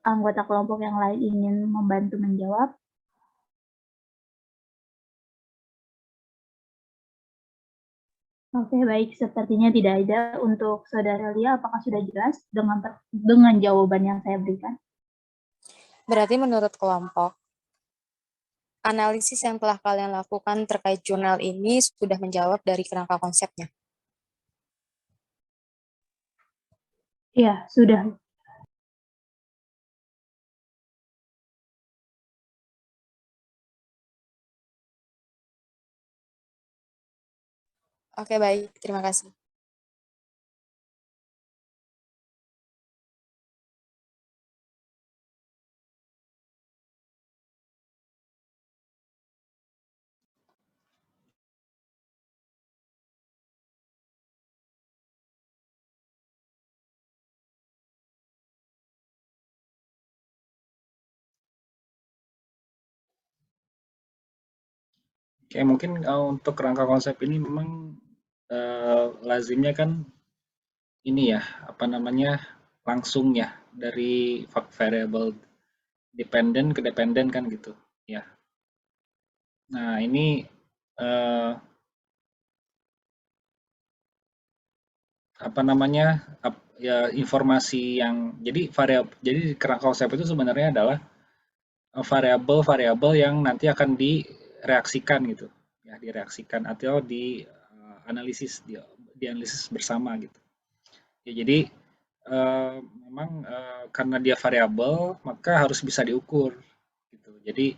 anggota kelompok yang lain ingin membantu menjawab? Oke, baik. Sepertinya tidak ada. Untuk Saudara Lia, apakah sudah jelas dengan jawaban yang saya berikan? Berarti menurut kelompok, analisis yang telah kalian lakukan terkait jurnal ini sudah menjawab dari kerangka konsepnya. Iya, sudah. Oke, baik. Terima kasih. Oke, mungkin untuk kerangka konsep ini memang lazimnya kan ini ya, apa namanya, langsung ya dari variable dependen ke dependen kan gitu ya. Nah, ini apa namanya, ya informasi yang jadi kerangka konsep itu sebenarnya adalah variabel-variabel yang nanti akan direaksikan gitu ya, direaksikan atau dianalisis dianalisis bersama gitu ya. Jadi memang karena dia variabel maka harus bisa diukur gitu. Jadi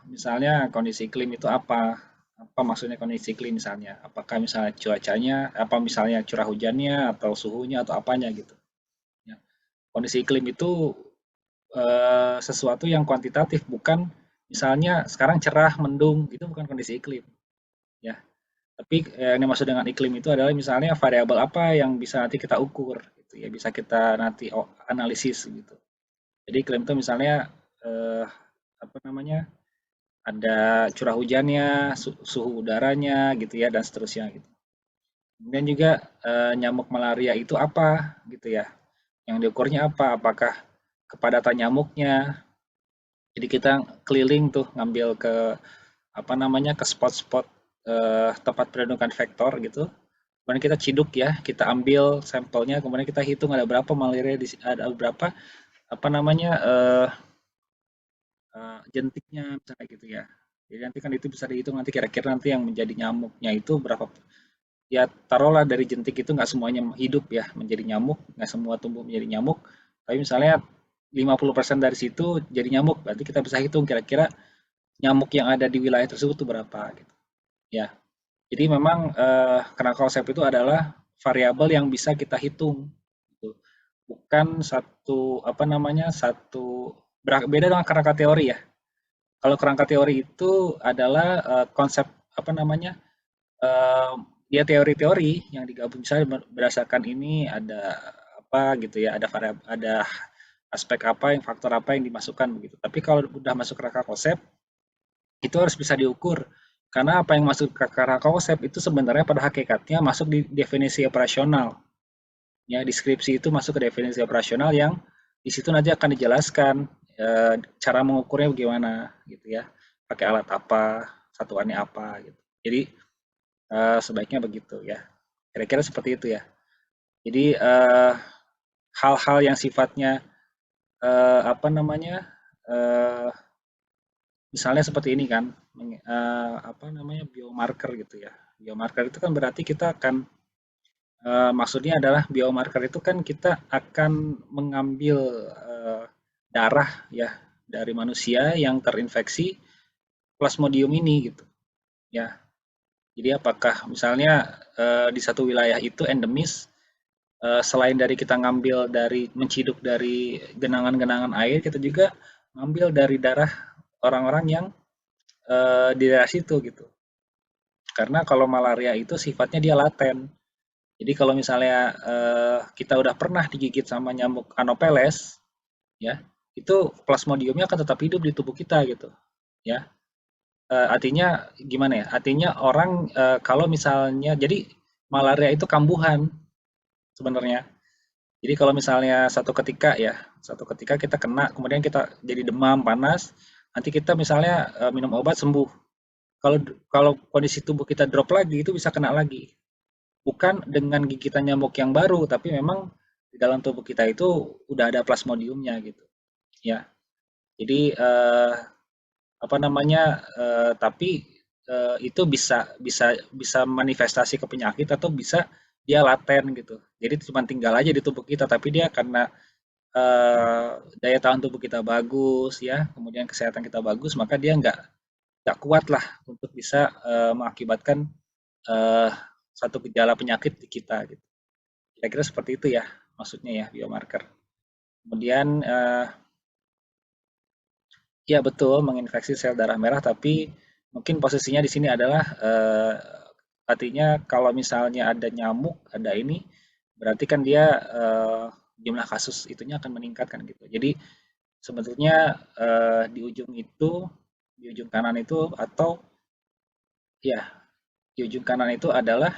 misalnya kondisi iklim itu apa maksudnya kondisi iklim, misalnya apakah misalnya cuacanya, apa misalnya curah hujannya atau suhunya atau apanya gitu ya. Kondisi iklim itu sesuatu yang kuantitatif, bukan misalnya sekarang cerah mendung, itu bukan kondisi iklim ya. Tapi yang dimaksud dengan iklim itu adalah misalnya variabel apa yang bisa nanti kita ukur gitu ya, bisa kita nanti analisis gitu. Jadi iklim itu misalnya apa namanya, ada curah hujannya, suhu udaranya gitu ya, dan seterusnya gitu. Kemudian juga nyamuk malaria itu apa gitu ya, yang diukurnya apa, apakah kepadatan nyamuknya. Jadi kita keliling tuh ngambil ke apa namanya, ke spot-spot tempat pendudukan vektor gitu. Kemudian kita ciduk ya, kita ambil sampelnya, kemudian kita hitung ada berapa malaria, ada berapa apa namanya jentiknya misalnya gitu ya. Jadi nanti kan itu bisa dihitung nanti kira-kira nanti yang menjadi nyamuknya itu berapa. Ya taruhlah dari jentik itu nggak semuanya hidup ya menjadi nyamuk, nggak semua tumbuh menjadi nyamuk. Tapi misalnya 50% dari situ jadi nyamuk, berarti kita bisa hitung kira-kira nyamuk yang ada di wilayah tersebut itu berapa gitu. Ya. Jadi memang kerangka konsep itu adalah variabel yang bisa kita hitung gitu. Bukan satu apa namanya, beda dengan kerangka teori ya. Kalau kerangka teori itu adalah konsep apa namanya, dia teori-teori yang digabung, misalnya berdasarkan ini ada apa gitu ya, ada aspek apa, yang faktor apa yang dimasukkan begitu. Tapi kalau udah masuk kerangka konsep itu harus bisa diukur, karena apa yang masuk ke kerangka konsep itu sebenarnya pada hakikatnya masuk di definisi operasional Ya, deskripsi itu masuk ke definisi operasional yang di situ nanti akan dijelaskan cara mengukurnya bagaimana gitu ya. Pakai alat apa, satuannya apa gitu. Jadi sebaiknya begitu ya. Kira-kira seperti itu ya. Jadi hal-hal yang sifatnya apa namanya? eh, Misalnya seperti ini kan, apa namanya biomarker gitu ya. Biomarker itu kan berarti kita akan maksudnya adalah biomarker itu kan kita akan mengambil darah ya dari manusia yang terinfeksi plasmodium ini gitu ya. Jadi apakah misalnya di satu wilayah itu endemis selain dari kita ngambil dari menciduk dari genangan-genangan air, kita juga ngambil dari darah orang-orang yang di daerah situ gitu. Karena kalau malaria itu sifatnya dia laten. Jadi kalau misalnya kita udah pernah digigit sama nyamuk Anopheles, ya itu plasmodiumnya akan tetap hidup di tubuh kita gitu, ya. Artinya gimana ya? Artinya orang kalau misalnya jadi malaria itu kambuhan sebenarnya. Jadi kalau misalnya satu ketika kita kena, kemudian kita jadi demam, panas, nanti kita misalnya minum obat sembuh. Kalau kalau kondisi tubuh kita drop lagi, itu bisa kena lagi. Bukan dengan gigitan nyamuk yang baru, tapi memang di dalam tubuh kita itu udah ada plasmodiumnya gitu. Ya, jadi apa namanya? Tapi itu bisa bisa bisa manifestasi ke penyakit atau bisa dia laten gitu. Jadi cuma tinggal aja di tubuh kita, tapi dia karena daya tahan tubuh kita bagus ya, kemudian kesehatan kita bagus, maka dia nggak kuat lah untuk bisa mengakibatkan eh, satu gejala penyakit di kita gitu. Kira-kira seperti itu ya maksudnya ya biomarker. Kemudian ya betul menginfeksi sel darah merah, tapi mungkin posisinya di sini adalah artinya kalau misalnya ada nyamuk, ada ini berarti kan dia jumlah kasus itunya akan meningkat kan gitu. Jadi sebetulnya di ujung itu, di ujung kanan itu atau ya di ujung kanan itu adalah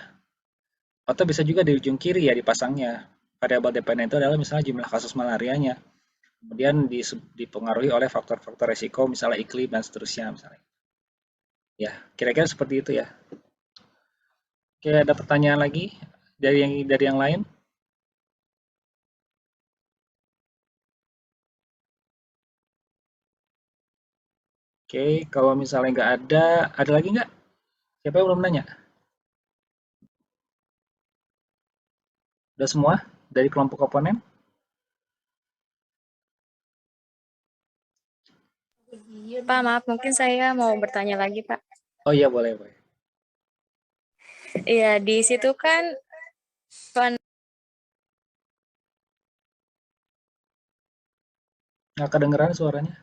atau bisa juga di ujung kiri ya dipasangnya. Variabel dependen itu adalah misalnya jumlah kasus malarianya. Kemudian dipengaruhi oleh faktor-faktor resiko misalnya iklim dan seterusnya misalnya. Ya, kira-kira seperti itu ya. Oke, ada pertanyaan lagi dari yang lain? Oke, kalau misalnya nggak ada lagi nggak? Siapa yang belum nanya? Udah semua dari kelompok komponen? Pak, maaf, mungkin saya mau bertanya lagi, Pak. Oh iya, boleh, boleh. Iya, di situ kan Nggak kedengeran suaranya?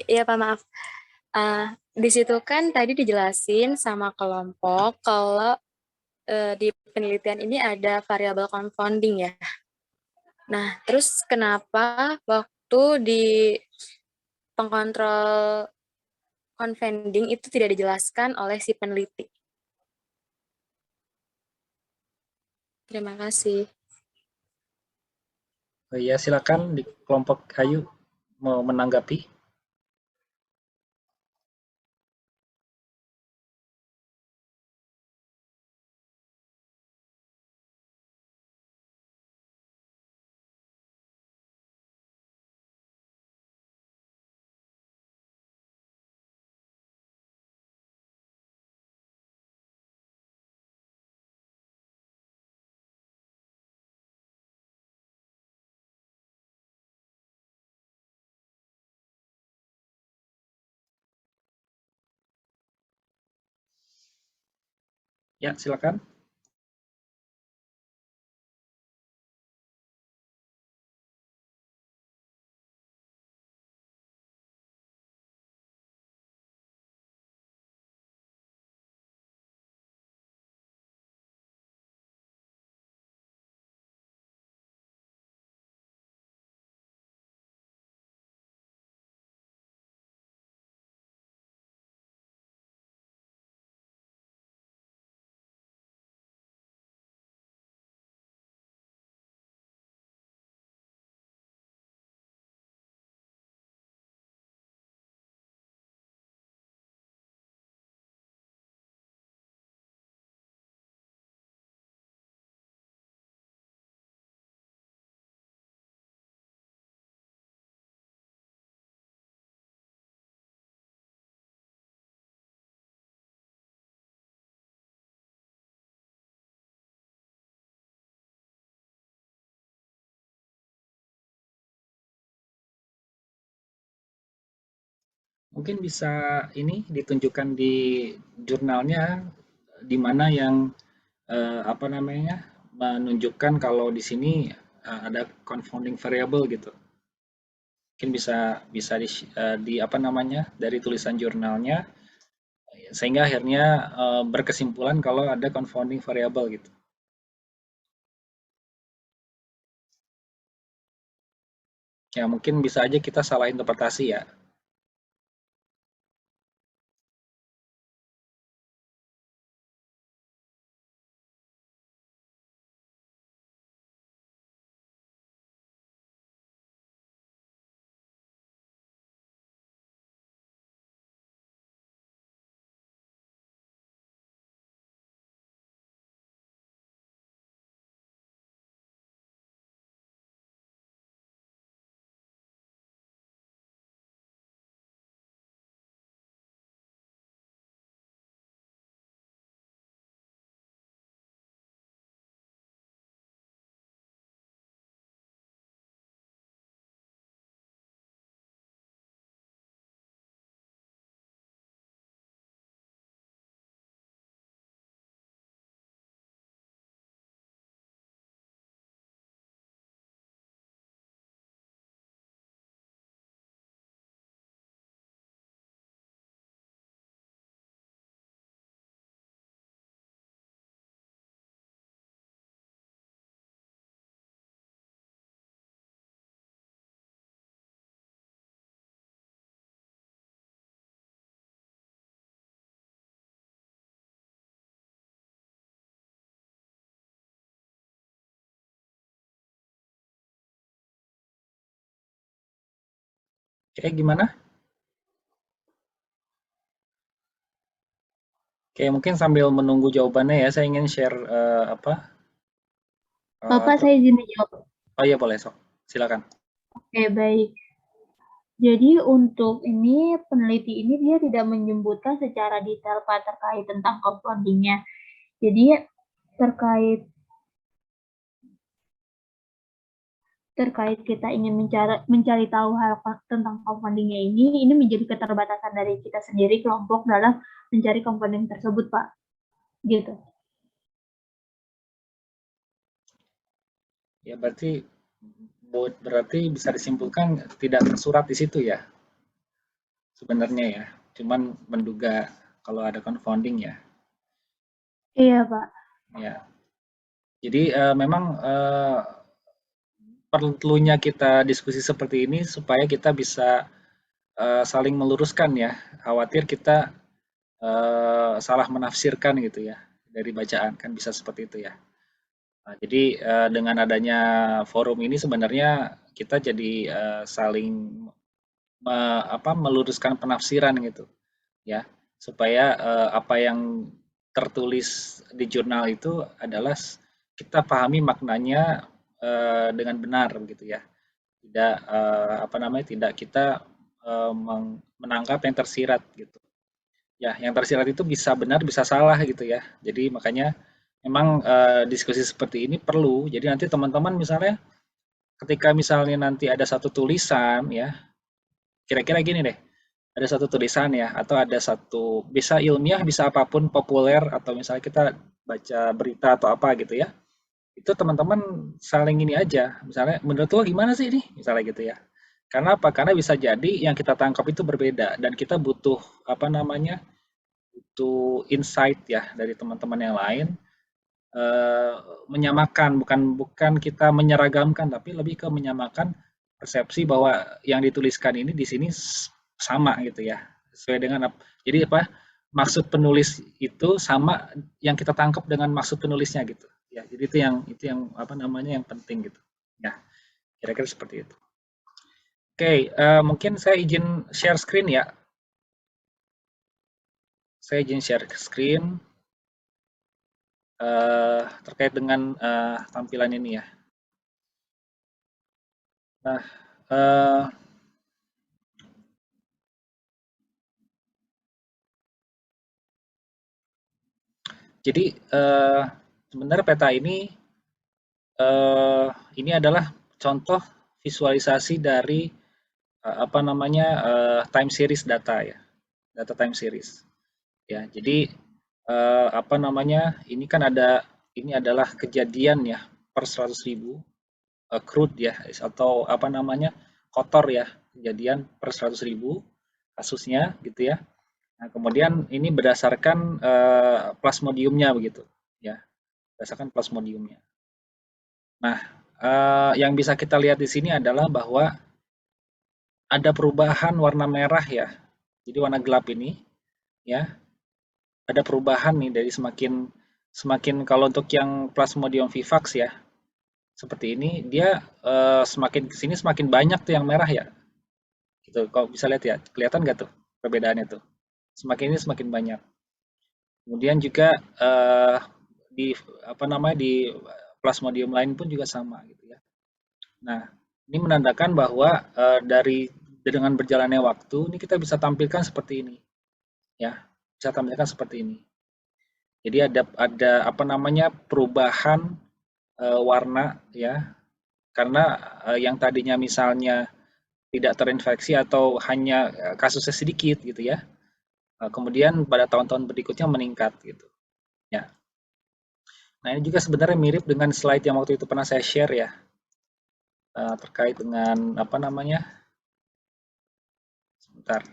iya, Pak, maaf. Di situ kan tadi dijelasin sama kelompok kalau di penelitian ini ada variabel confounding ya. Nah, terus kenapa waktu di pengkontrol confounding itu tidak dijelaskan oleh si peneliti? Terima kasih. Oh iya, silakan di kelompok Ayu mau menanggapi. Ya, silakan. Mungkin bisa ini ditunjukkan di jurnalnya di mana yang apa namanya menunjukkan kalau di sini ada confounding variable gitu. Mungkin bisa bisa di apa namanya dari tulisan jurnalnya sehingga akhirnya berkesimpulan kalau ada confounding variable gitu. Ya mungkin bisa aja kita salah interpretasi ya. Oke, gimana? Oke, mungkin sambil menunggu jawabannya ya, saya ingin share apa? Bapak, saya izin menjawab. Oh iya boleh, sok. Silakan. Oke, baik. Jadi untuk ini peneliti ini dia tidak menyebutkan secara detail Pak terkait tentang confounding-nya. Jadi terkait kita ingin mencari tahu hal tentang confounding-nya ini menjadi keterbatasan dari kita sendiri kelompok dalam mencari confounding tersebut, Pak. Gitu. Ya berarti bisa disimpulkan tidak tersurat di situ ya. Sebenarnya ya, cuman menduga kalau ada confounding ya. Iya, Pak. Ya. Jadi memang perlunya kita diskusi seperti ini supaya kita bisa saling meluruskan ya. Khawatir kita salah menafsirkan gitu ya dari bacaan, kan bisa seperti itu ya. Nah, jadi dengan adanya forum ini sebenarnya kita jadi saling meluruskan penafsiran gitu ya, supaya apa yang tertulis di jurnal itu adalah kita pahami maknanya dengan benar gitu ya. Tidak tidak kita menangkap yang tersirat gitu. Ya, yang tersirat itu bisa benar, bisa salah gitu ya. Jadi makanya memang diskusi seperti ini perlu. Jadi nanti teman-teman misalnya ketika misalnya nanti ada satu tulisan ya, kira-kira gini deh, ada satu tulisan ya, atau ada satu, bisa ilmiah, bisa apapun, populer, atau misalnya kita baca berita atau apa gitu ya, itu teman-teman saling ini aja, misalnya menurut lo gimana sih ini, misalnya gitu ya. Karena apa? Karena bisa jadi yang kita tangkap itu berbeda, dan kita butuh, apa namanya, butuh insight ya dari teman-teman yang lain, menyamakan, bukan kita menyeragamkan, tapi lebih ke menyamakan persepsi bahwa yang dituliskan ini di sini sama gitu ya, sesuai dengan jadi apa maksud penulis itu sama yang kita tangkap dengan maksud penulisnya gitu ya. Jadi itu yang apa namanya yang penting gitu ya, kira-kira seperti itu. Oke, mungkin saya izin share screen ya. Saya izin share screen terkait dengan tampilan ini ya. Nah, jadi sebenarnya peta ini adalah contoh visualisasi dari apa namanya time series data ya, data time series. Ya, jadi apa namanya ini kan ini adalah kejadian ya per 100.000 crude ya atau apa namanya kotor ya, kejadian per 100.000 kasusnya gitu ya. Nah, kemudian ini berdasarkan plasmodiumnya begitu ya, berdasarkan plasmodiumnya. Nah, yang bisa kita lihat di sini adalah bahwa ada perubahan warna merah ya. Jadi warna gelap ini ya, ada perubahan nih dari semakin kalau untuk yang Plasmodium vivax ya, seperti ini dia semakin ke sini semakin banyak tuh yang merah ya. Gitu. Kalau bisa lihat ya, kelihatan nggak tuh perbedaannya tuh? Semakin ini semakin banyak. Kemudian juga di apa namanya di Plasmodium lain pun juga sama gitu ya. Nah, ini menandakan bahwa dengan berjalannya waktu ini kita bisa tampilkan seperti ini. Ya, bisa tampilkan seperti ini. Jadi ada apa namanya perubahan warna ya. Karena yang tadinya misalnya tidak terinfeksi atau hanya kasusnya sedikit gitu ya. Kemudian pada tahun-tahun berikutnya meningkat gitu. Ya. Nah, ini juga sebenarnya mirip dengan slide yang waktu itu pernah saya share ya. Terkait dengan apa namanya? Sebentar.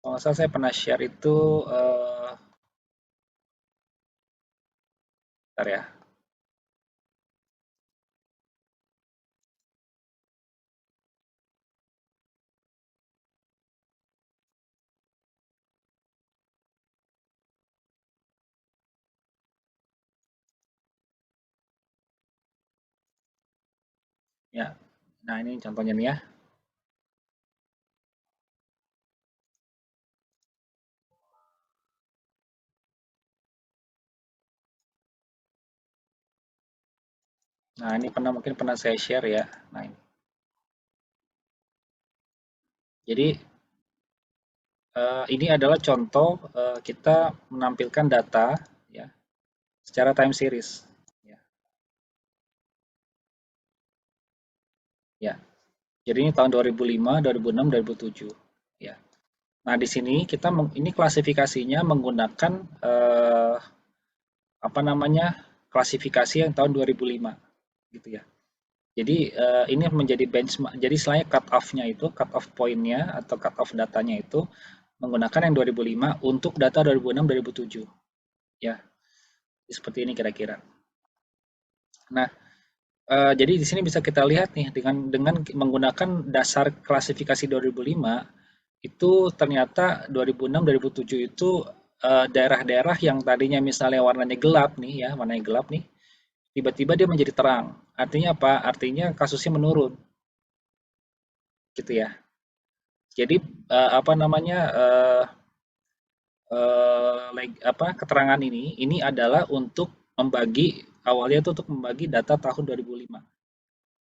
Kalau nggak salah saya pernah share itu bentar ya. Ya. Nah, ini contohnya nih ya. Nah, ini mungkin pernah saya share ya. Nah, ini. Jadi ini adalah contoh kita menampilkan data ya secara time series. Ya. Ya. Jadi ini tahun 2005, 2006, 2007. Ya. Nah, di sini ini klasifikasinya menggunakan apa namanya klasifikasi yang tahun 2005, gitu ya. Jadi ini menjadi benchmark. Jadi selain cut off-nya itu, cut off point-nya atau cut off datanya itu menggunakan yang 2005 untuk data 2006-2007. Ya, seperti ini kira-kira. Nah, jadi di sini bisa kita lihat nih dengan menggunakan dasar klasifikasi 2005 itu ternyata 2006-2007 itu daerah-daerah yang tadinya misalnya warnanya gelap nih ya, warnanya gelap nih, tiba-tiba dia menjadi terang. Artinya apa? Artinya kasusnya menurun. Gitu ya. Jadi apa namanya keterangan ini adalah untuk membagi awalnya itu untuk membagi data tahun 2005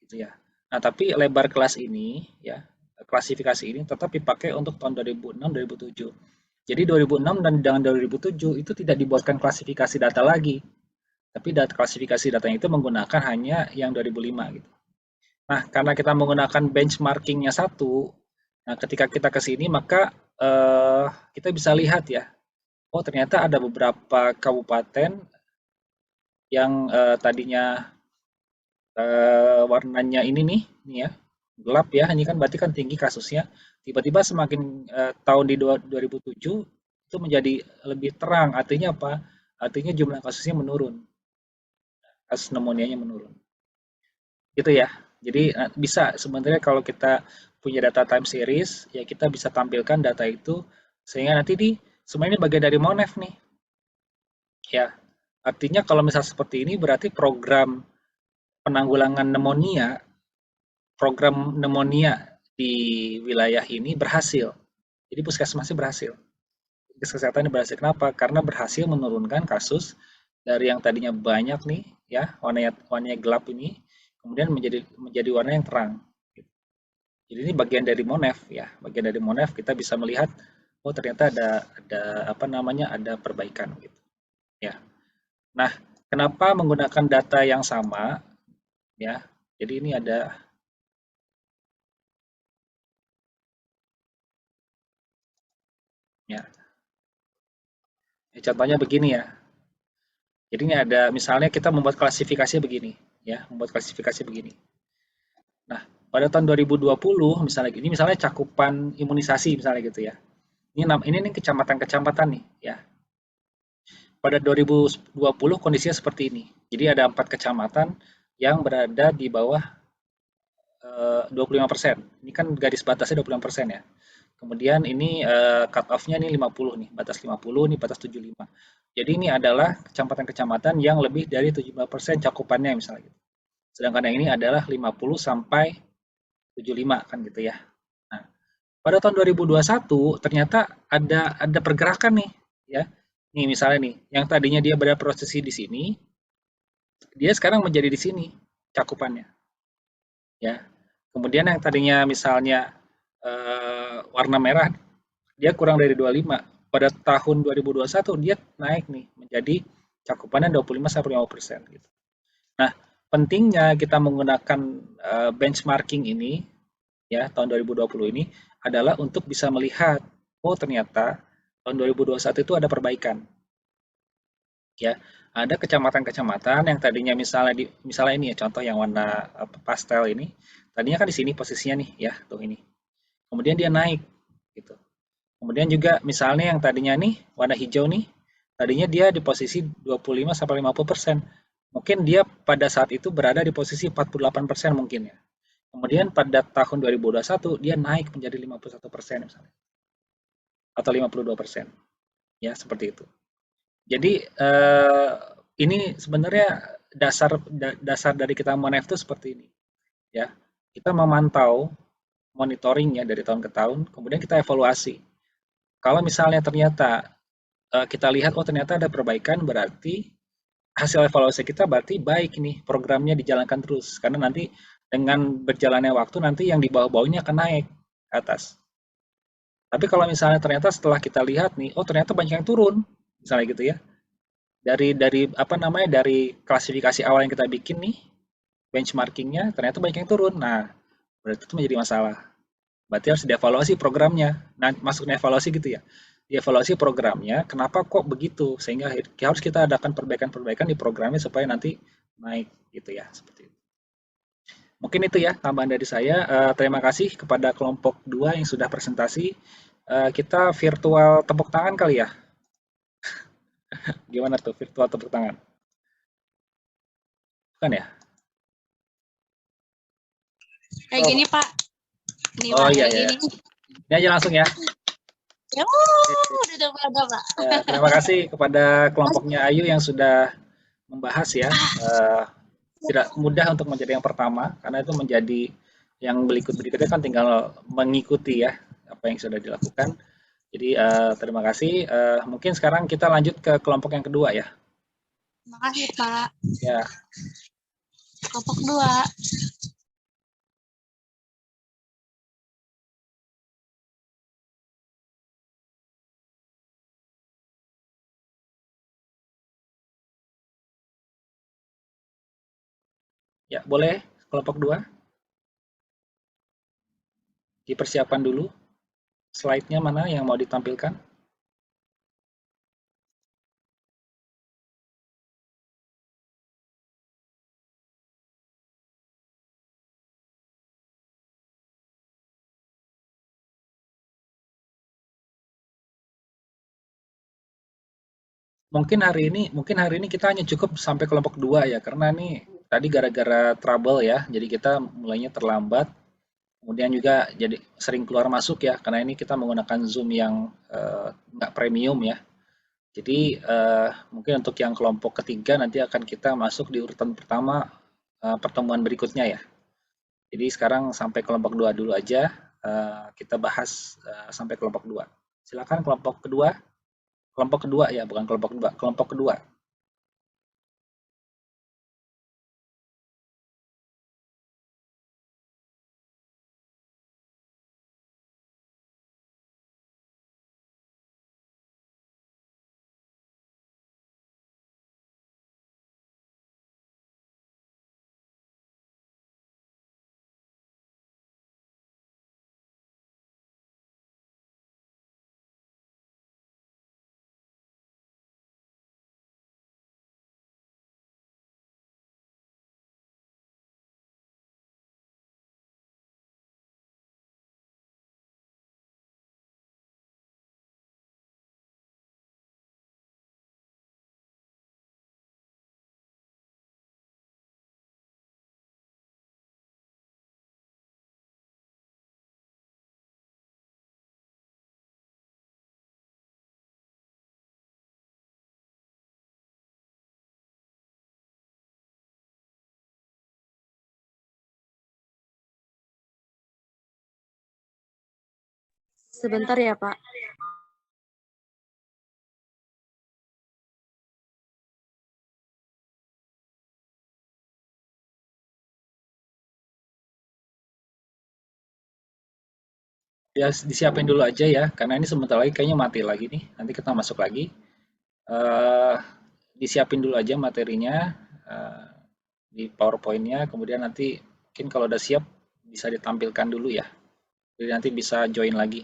gitu ya. Nah, tapi lebar kelas ini ya, klasifikasi ini tetap dipakai untuk tahun 2006 2007. Jadi 2006 dan dengan 2007 itu tidak dibuatkan klasifikasi data lagi. Tapi klasifikasi datanya itu menggunakan hanya yang 2005 gitu. Nah, karena kita menggunakan benchmarkingnya satu, nah ketika kita ke sini maka kita bisa lihat ya, oh ternyata ada beberapa kabupaten yang tadinya warnanya ini nih ya, gelap ya, ini kan berarti kan tinggi kasusnya. Tiba-tiba semakin tahun di 2007 itu menjadi lebih terang. Artinya apa? Artinya jumlah kasusnya menurun. Kasus pneumonia-nya menurun. Gitu ya. Jadi bisa sebenarnya kalau kita punya data time series, ya kita bisa tampilkan data itu sehingga nanti sebenarnya bagian dari MONEF nih. Ya, artinya kalau misal seperti ini berarti program penanggulangan program pneumonia di wilayah ini berhasil. Jadi puskesmasnya berhasil. Kesehatan berhasil. Kenapa? Karena berhasil menurunkan kasus dari yang tadinya banyak nih, ya warnanya gelap ini, kemudian menjadi warna yang terang. Jadi ini bagian dari MONEF ya, bagian dari MONEF kita bisa melihat, oh ternyata ada apa namanya ada perbaikan gitu. Ya. Nah, kenapa menggunakan data yang sama? Ya, jadi ini ada Ya. Contohnya begini ya. Jadi ini ada misalnya kita membuat klasifikasi begini, ya, membuat klasifikasi begini. Nah, pada tahun 2020 misalnya ini misalnya cakupan imunisasi misalnya gitu ya. Ini kecamatan-kecamatan nih, ya. Pada 2020 kondisinya seperti ini. Jadi ada 4 kecamatan yang berada di bawah 25%. Ini kan garis batasnya 25% ya. Kemudian ini cut off-nya nih 50 nih, batas 50, nih batas 75. Jadi ini adalah kecamatan-kecamatan yang lebih dari 75% cakupannya misalnya gitu. Sedangkan yang ini adalah 50 sampai 75 kan gitu ya. Nah, pada tahun 2021 ternyata ada pergerakan nih ya. Nih misalnya nih, yang tadinya dia berada posisi di sini, dia sekarang menjadi di sini cakupannya. Ya. Kemudian yang tadinya misalnya warna merah, dia kurang dari 25. Pada tahun 2021 dia naik nih menjadi cakupannya 25-50% gitu. Nah, pentingnya kita menggunakan benchmarking ini ya tahun 2020 ini adalah untuk bisa melihat oh ternyata tahun 2021 itu ada perbaikan. Ya, ada kecamatan-kecamatan yang tadinya misalnya ini ya contoh yang warna pastel ini, tadinya kan di sini posisinya nih ya, tuh ini. Kemudian dia naik gitu. Kemudian juga misalnya yang tadinya nih warna hijau nih, tadinya dia di posisi 25-50%. Mungkin dia pada saat itu berada di posisi 48% mungkin ya. Kemudian pada tahun 2021 dia naik menjadi 51% misalnya. Atau 52%. Ya, seperti itu. Jadi ini sebenarnya dasar dari kita Monef itu seperti ini. Ya. Kita memantau monitoringnya dari tahun ke tahun, kemudian kita evaluasi. Kalau misalnya ternyata kita lihat oh ternyata ada perbaikan, berarti hasil evaluasi kita berarti baik nih programnya dijalankan terus karena nanti dengan berjalannya waktu nanti yang di bawah-bawahnya akan naik ke atas. Tapi kalau misalnya ternyata setelah kita lihat nih, oh ternyata banyak yang turun, misalnya gitu ya. Dari apa namanya dari klasifikasi awal yang kita bikin nih, benchmarkingnya ternyata banyak yang turun. Nah, berarti itu menjadi masalah. Berarti harus dievaluasi programnya. Nah, masuknya evaluasi gitu ya. Dievaluasi programnya, kenapa kok begitu? Sehingga harus kita adakan perbaikan-perbaikan di programnya supaya nanti naik gitu ya, seperti itu. Mungkin itu ya tambahan dari saya. Terima kasih kepada kelompok 2 yang sudah presentasi. Kita virtual tepuk tangan kali ya. Gimana tuh virtual tepuk tangan? Bukan ya? Kayak gini, Pak. Ini, Oh Pak, iya, kayak iya. gini. Ini aja langsung ya. Ya, udah ada, Pak. Terima kasih kepada kelompoknya Ayu yang sudah membahas ya. Tidak mudah untuk menjadi yang pertama, karena itu menjadi yang berikutnya kan tinggal mengikuti ya apa yang sudah dilakukan. Jadi terima kasih. Mungkin sekarang kita lanjut ke kelompok yang kedua ya. Terima kasih, Pak. Ya. Kelompok 2. Ya, boleh kelompok 2 dipersiapkan dulu. Slide-nya mana yang mau ditampilkan? Mungkin hari ini kita hanya cukup sampai kelompok 2 ya, karena nih tadi gara-gara trouble ya, jadi kita mulainya terlambat. Kemudian juga jadi sering keluar masuk ya, karena ini kita menggunakan Zoom yang nggak premium ya. Jadi mungkin untuk yang kelompok ketiga nanti akan kita masuk di urutan pertama pertemuan berikutnya ya. Jadi sekarang sampai kelompok 2 dulu aja, kita bahas sampai kelompok 2. Silakan kelompok kedua. Kelompok kedua ya, bukan kelompok 2, kelompok kedua. Sebentar ya, Pak. Ya, disiapin dulu aja ya, karena ini sebentar lagi kayaknya mati lagi nih. Nanti kita masuk lagi. Eh, Disiapin dulu aja materinya eh, di PowerPoint-nya, kemudian nanti mungkin kalau udah siap bisa ditampilkan dulu ya. Jadi nanti bisa join lagi.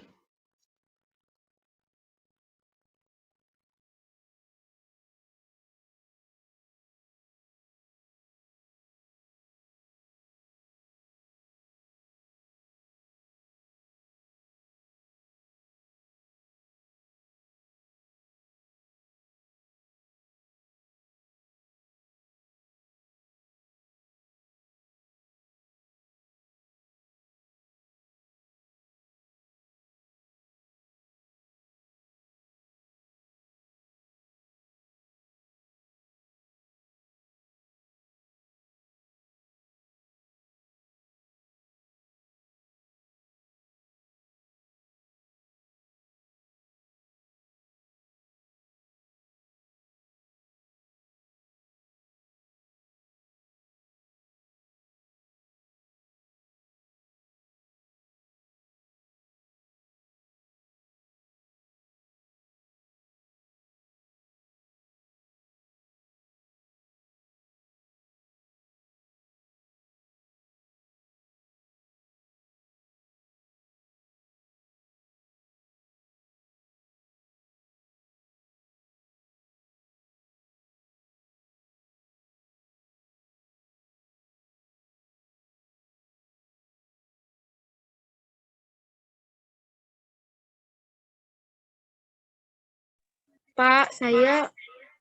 Pak, saya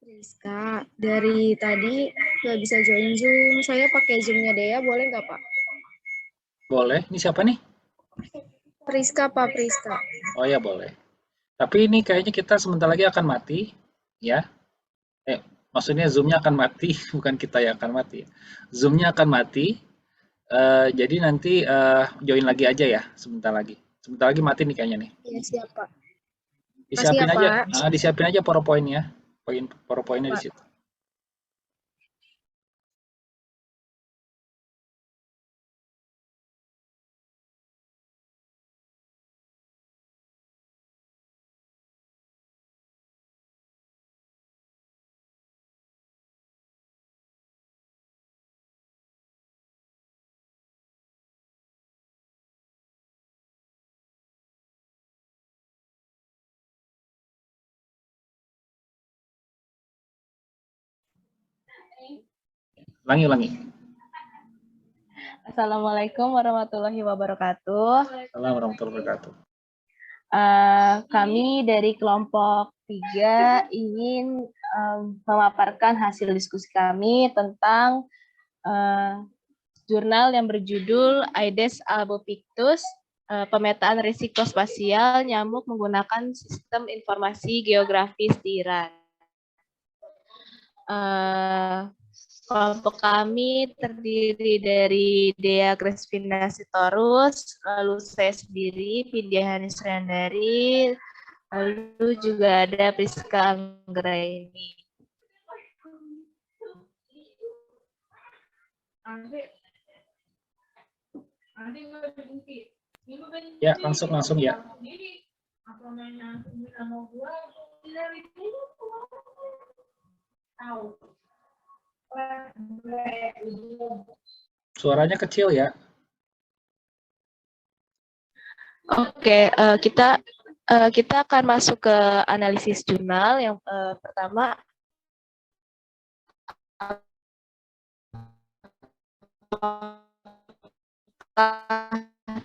Rizka. Dari tadi nggak bisa join Zoom. Saya pakai Zoom-nya Dea, boleh nggak, Pak? Boleh. Ini siapa nih? Priska, Pak Priska. Oh ya, boleh. Tapi ini kayaknya kita sebentar lagi akan mati, ya. Maksudnya Zoom-nya akan mati, bukan kita yang akan mati. Zoom-nya akan mati, jadi nanti join lagi aja ya, sebentar lagi. Sebentar lagi mati nih kayaknya nih. Iya, siap, Pak. Disiapin Makasih ya, aja, Pak. disiapin aja PowerPoint-nya. PowerPoint-nya di Pak. situ. Ulangi. Assalamualaikum warahmatullahi wabarakatuh. Assalamualaikum warahmatullahi wabarakatuh. Kami dari kelompok 3 ingin memaparkan hasil diskusi kami tentang jurnal yang berjudul Aedes albopictus, pemetaan risiko spasial nyamuk menggunakan sistem informasi geografis di Iran. Kelompok kami terdiri dari Dea Cresvina Sitorus, lalu saya sendiri, Pindiahani Sriandari, lalu juga ada Priska Anggraini. Ya, langsung ya. Suaranya kecil ya. Oke, kita akan masuk ke analisis jurnal. Yang pertama,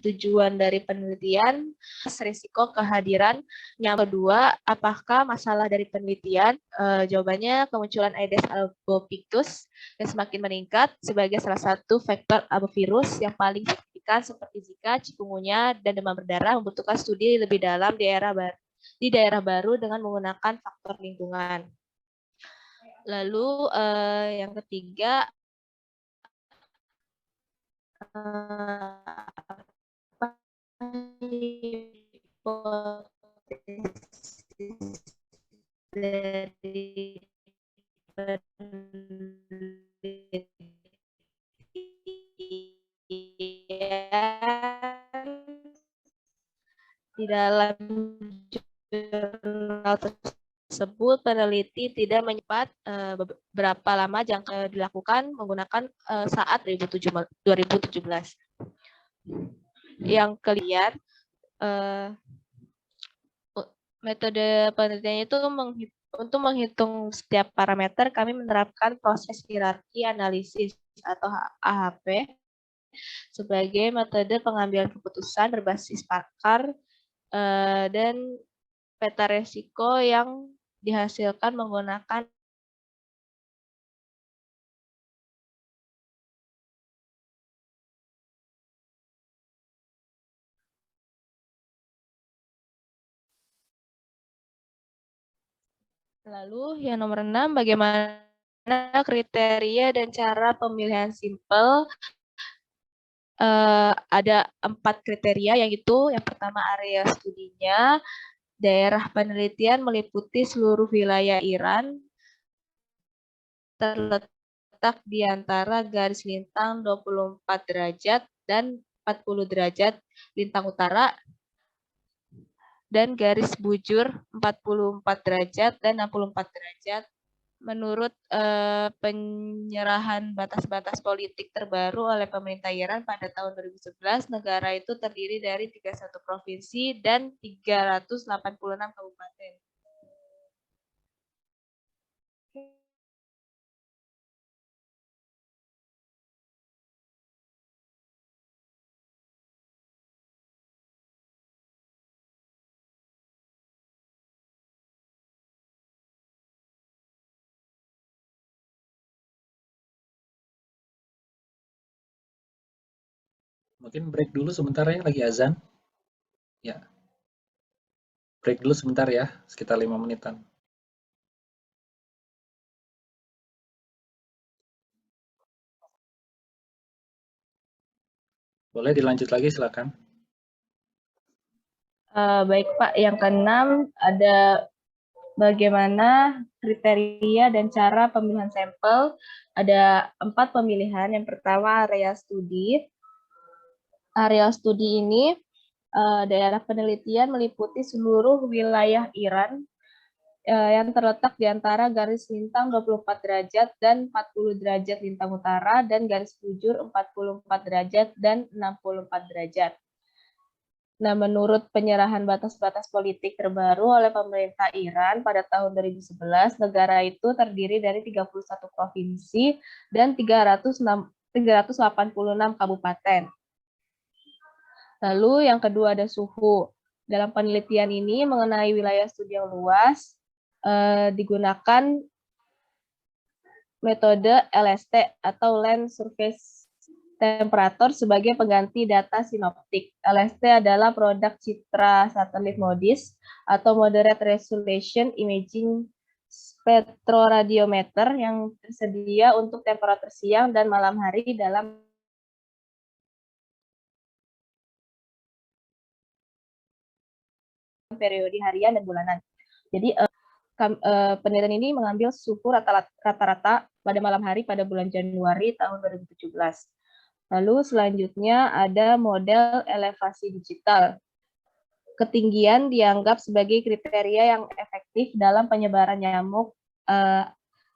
tujuan dari penelitian, risiko kehadiran. Yang kedua, apakah masalah dari penelitian? Jawabannya kemunculan Aedes albopictus yang semakin meningkat sebagai salah satu faktor albovirus yang paling signifikan seperti Zika, chikungunya, dan demam berdarah membutuhkan studi lebih dalam di daerah baru dengan menggunakan faktor lingkungan. Lalu yang ketiga, hipotesis dari penelitian di dalam jurnal tersebut, peneliti tidak menyebut berapa lama jangka dilakukan menggunakan saat 2017. Yang kelima, metode penelitian itu untuk menghitung setiap parameter, kami menerapkan proses hierarki analisis atau AHP sebagai metode pengambilan keputusan berbasis pakar dan peta resiko yang dihasilkan menggunakan Lalu yang nomor 6, bagaimana kriteria dan cara pemilihan simpel? Ada 4 kriteria, yaitu yang pertama area studinya, daerah penelitian meliputi seluruh wilayah Iran, terletak di antara garis lintang 24 derajat dan 40 derajat lintang utara, dan garis bujur 44 derajat dan 64 derajat. Menurut penyerahan batas-batas politik terbaru oleh pemerintah Iran pada tahun 2011, negara itu terdiri dari 31 provinsi dan 386 kabupaten. Mungkin break dulu sebentar ya, lagi azan. Ya. Break dulu sebentar ya, sekitar 5 menitan. Boleh dilanjut lagi, silakan. Baik Pak, yang keenam ada bagaimana kriteria dan cara pemilihan sampel. Ada 4 pemilihan. Yang pertama area studi. Area studi ini daerah penelitian meliputi seluruh wilayah Iran yang terletak di antara garis lintang 24 derajat dan 40 derajat lintang utara dan garis bujur 44 derajat dan 64 derajat. Nah, menurut penyerahan batas-batas politik terbaru oleh pemerintah Iran pada tahun 2011, negara itu terdiri dari 31 provinsi dan 386 kabupaten. Lalu yang kedua ada suhu. Dalam penelitian ini mengenai wilayah studi yang luas, digunakan metode LST atau Land Surface Temperature sebagai pengganti data sinoptik. LST adalah produk citra satelit MODIS atau Moderate Resolution Imaging Spectroradiometer yang tersedia untuk temperatur siang dan malam hari dalam periode harian dan bulanan. Jadi penelitian ini mengambil suhu rata-rata pada malam hari pada bulan Januari tahun 2017. Lalu selanjutnya ada model elevasi digital. Ketinggian dianggap sebagai kriteria yang efektif dalam penyebaran nyamuk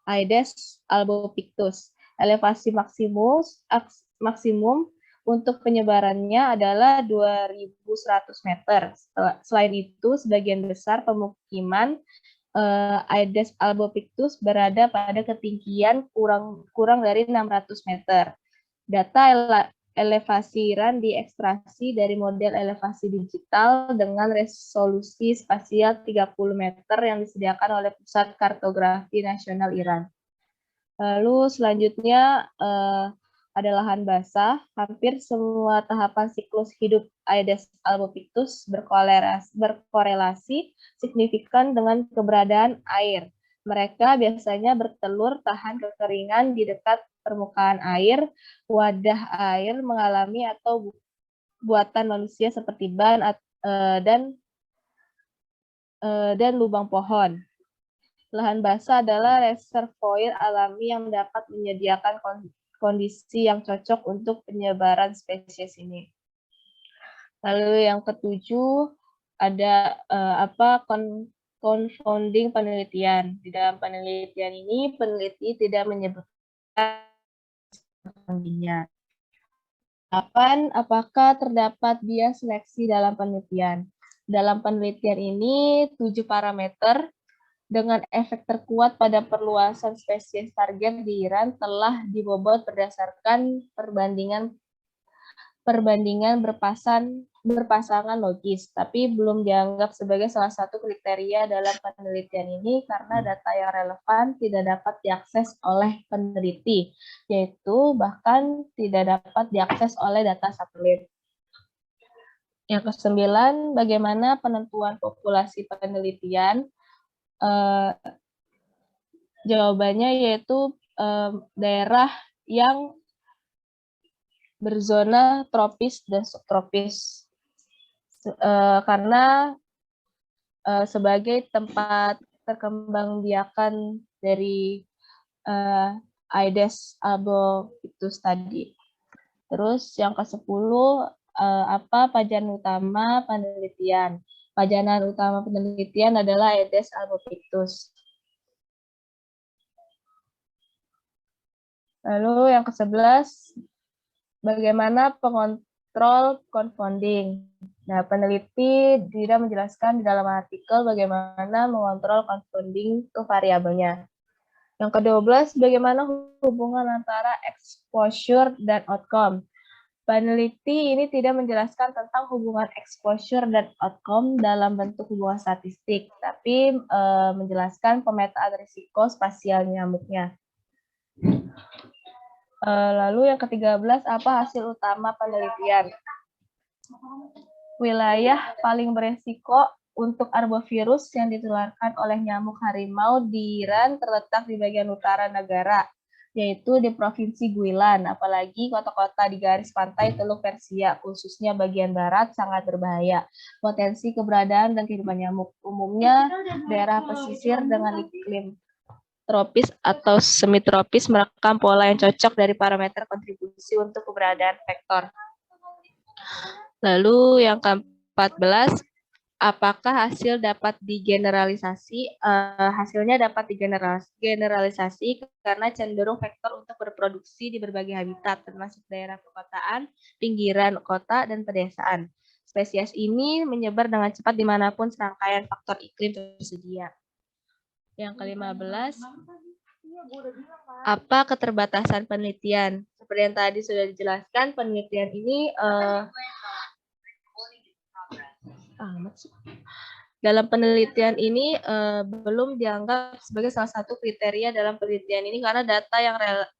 Aedes albopictus. Elevasi maksimum untuk penyebarannya adalah 2.100 meter. Selain itu, sebagian besar pemukiman Aedes albopictus berada pada ketinggian kurang dari 600 meter. Data elevasi Iran diekstraksi dari model elevasi digital dengan resolusi spasial 30 meter yang disediakan oleh Pusat Kartografi Nasional Iran. Lalu selanjutnya ada lahan basah. Hampir semua tahapan siklus hidup Aedes albopictus berkorelasi signifikan dengan keberadaan air. Mereka biasanya bertelur tahan kekeringan di dekat permukaan air, wadah air mengalami atau buatan manusia seperti ban dan dan lubang pohon. Lahan basah adalah reservoir alami yang dapat menyediakan kondisi yang cocok untuk penyebaran spesies ini. Lalu yang ketujuh ada confounding penelitian. Di dalam penelitian ini peneliti tidak menyebutkan penelitiannya. 8. Apakah terdapat bias seleksi dalam penelitian? Dalam penelitian ini 7 parameter dengan efek terkuat pada perluasan spesies target di Iran telah dibobot berdasarkan perbandingan berpasangan logis, tapi belum dianggap sebagai salah satu kriteria dalam penelitian ini karena data yang relevan tidak dapat diakses oleh peneliti, yaitu bahkan tidak dapat diakses oleh data satelit. Yang ke-9, bagaimana penentuan populasi penelitian? Jawabannya yaitu daerah yang berzona tropis dan subtropis, karena sebagai tempat perkembangbiakan dari Aedes albopictus tadi. Terus yang ke-10, apa pajanan utama penelitian? Pajanan utama penelitian adalah Aedes albopictus. Lalu yang ke-11, bagaimana pengontrol confounding? Nah, peneliti tidak menjelaskan di dalam artikel bagaimana mengontrol confounding itu variabelnya. Yang ke-12, bagaimana hubungan antara exposure dan outcome? Peneliti ini tidak menjelaskan tentang hubungan exposure dan outcome dalam bentuk hubungan statistik, tapi menjelaskan pemetaan risiko spasial nyamuknya. Lalu yang ke-13, apa hasil utama penelitian? Wilayah paling beresiko untuk arbovirus yang ditularkan oleh nyamuk harimau di Iran terletak di bagian utara negara, yaitu di Provinsi Guilan, apalagi kota-kota di garis pantai Teluk Persia, khususnya bagian barat, sangat berbahaya. Potensi keberadaan dan kehidupan nyamuk umumnya daerah pesisir dengan iklim tropis atau semitropis merekam pola yang cocok dari parameter kontribusi untuk keberadaan vektor. Lalu yang ke-14, apakah hasil dapat digeneralisasi? Hasilnya dapat digeneralisasi karena cenderung vektor untuk berproduksi di berbagai habitat, termasuk daerah perkotaan, pinggiran kota, dan pedesaan. Spesies ini menyebar dengan cepat dimanapun serangkaian faktor iklim tersedia. Yang ke-15, apa keterbatasan penelitian? Seperti yang tadi sudah dijelaskan, penelitian ini dalam penelitian ini belum dianggap sebagai salah satu kriteria dalam penelitian ini karena data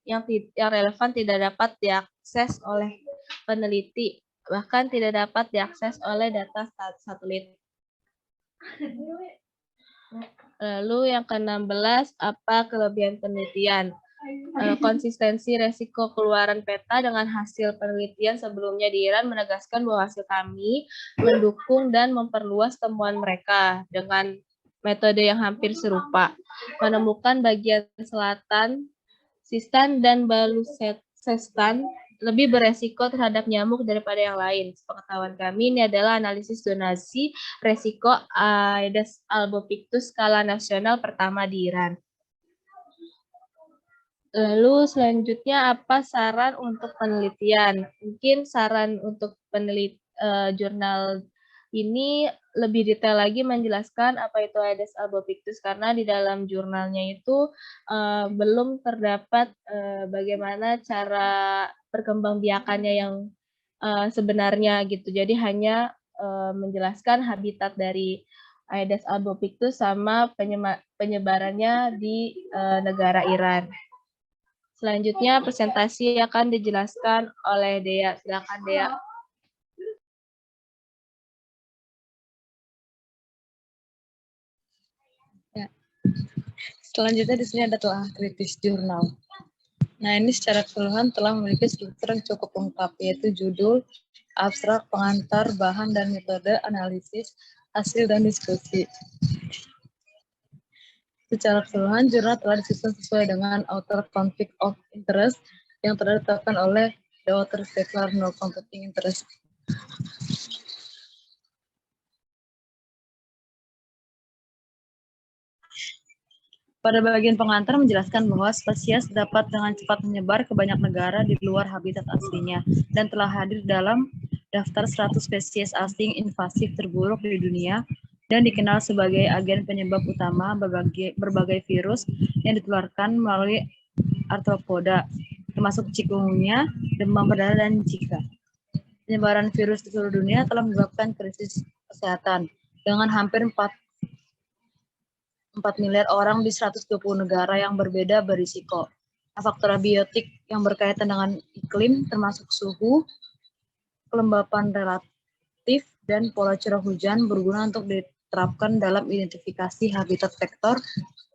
yang relevan tidak dapat diakses oleh peneliti, bahkan tidak dapat diakses oleh data satelit. Lalu yang ke-16, apa kelebihan penelitian? Konsistensi resiko keluaran peta dengan hasil penelitian sebelumnya di Iran menegaskan bahwa hasil kami mendukung dan memperluas temuan mereka dengan metode yang hampir serupa. Menemukan bagian selatan, Sistan dan Baluchestan lebih beresiko terhadap nyamuk daripada yang lain. Sepengetahuan kami, ini adalah analisis zonasi resiko Aedes albopictus skala nasional pertama di Iran. Lalu selanjutnya apa saran untuk penelitian? Mungkin saran untuk jurnal ini lebih detail lagi menjelaskan apa itu Aedes albopictus karena di dalam jurnalnya itu belum terdapat bagaimana cara perkembangbiakannya yang sebenarnya gitu. Jadi hanya menjelaskan habitat dari Aedes albopictus sama penyebarannya di negara Iran. Selanjutnya presentasi akan dijelaskan oleh Dea. Silakan Dea. Ya. Selanjutnya di sini ada telah kritis jurnal. Nah, ini secara keseluruhan telah memiliki struktur yang cukup lengkap, yaitu judul, abstrak, pengantar, bahan, dan metode, analisis, hasil, dan diskusi. Secara keseluruhan, jurnal telah disusun sesuai dengan Author Conflict of Interest yang telah ditetapkan oleh The Authors Declare No Conflicting Interest. Pada bagian pengantar menjelaskan bahwa spesies dapat dengan cepat menyebar ke banyak negara di luar habitat aslinya dan telah hadir dalam daftar 100 spesies asing invasif terburuk di dunia dan dikenal sebagai agen penyebab utama berbagai virus yang ditularkan melalui arthropoda, termasuk chikungunya, demam berdarah, dan Zika. Penyebaran virus di seluruh dunia telah menyebabkan krisis kesehatan dengan hampir 4 miliar orang di 120 negara yang berbeda berisiko. Faktor abiotik yang berkaitan dengan iklim termasuk suhu, kelembapan relatif, dan pola curah hujan berguna untuk diterapkan dalam identifikasi habitat vektor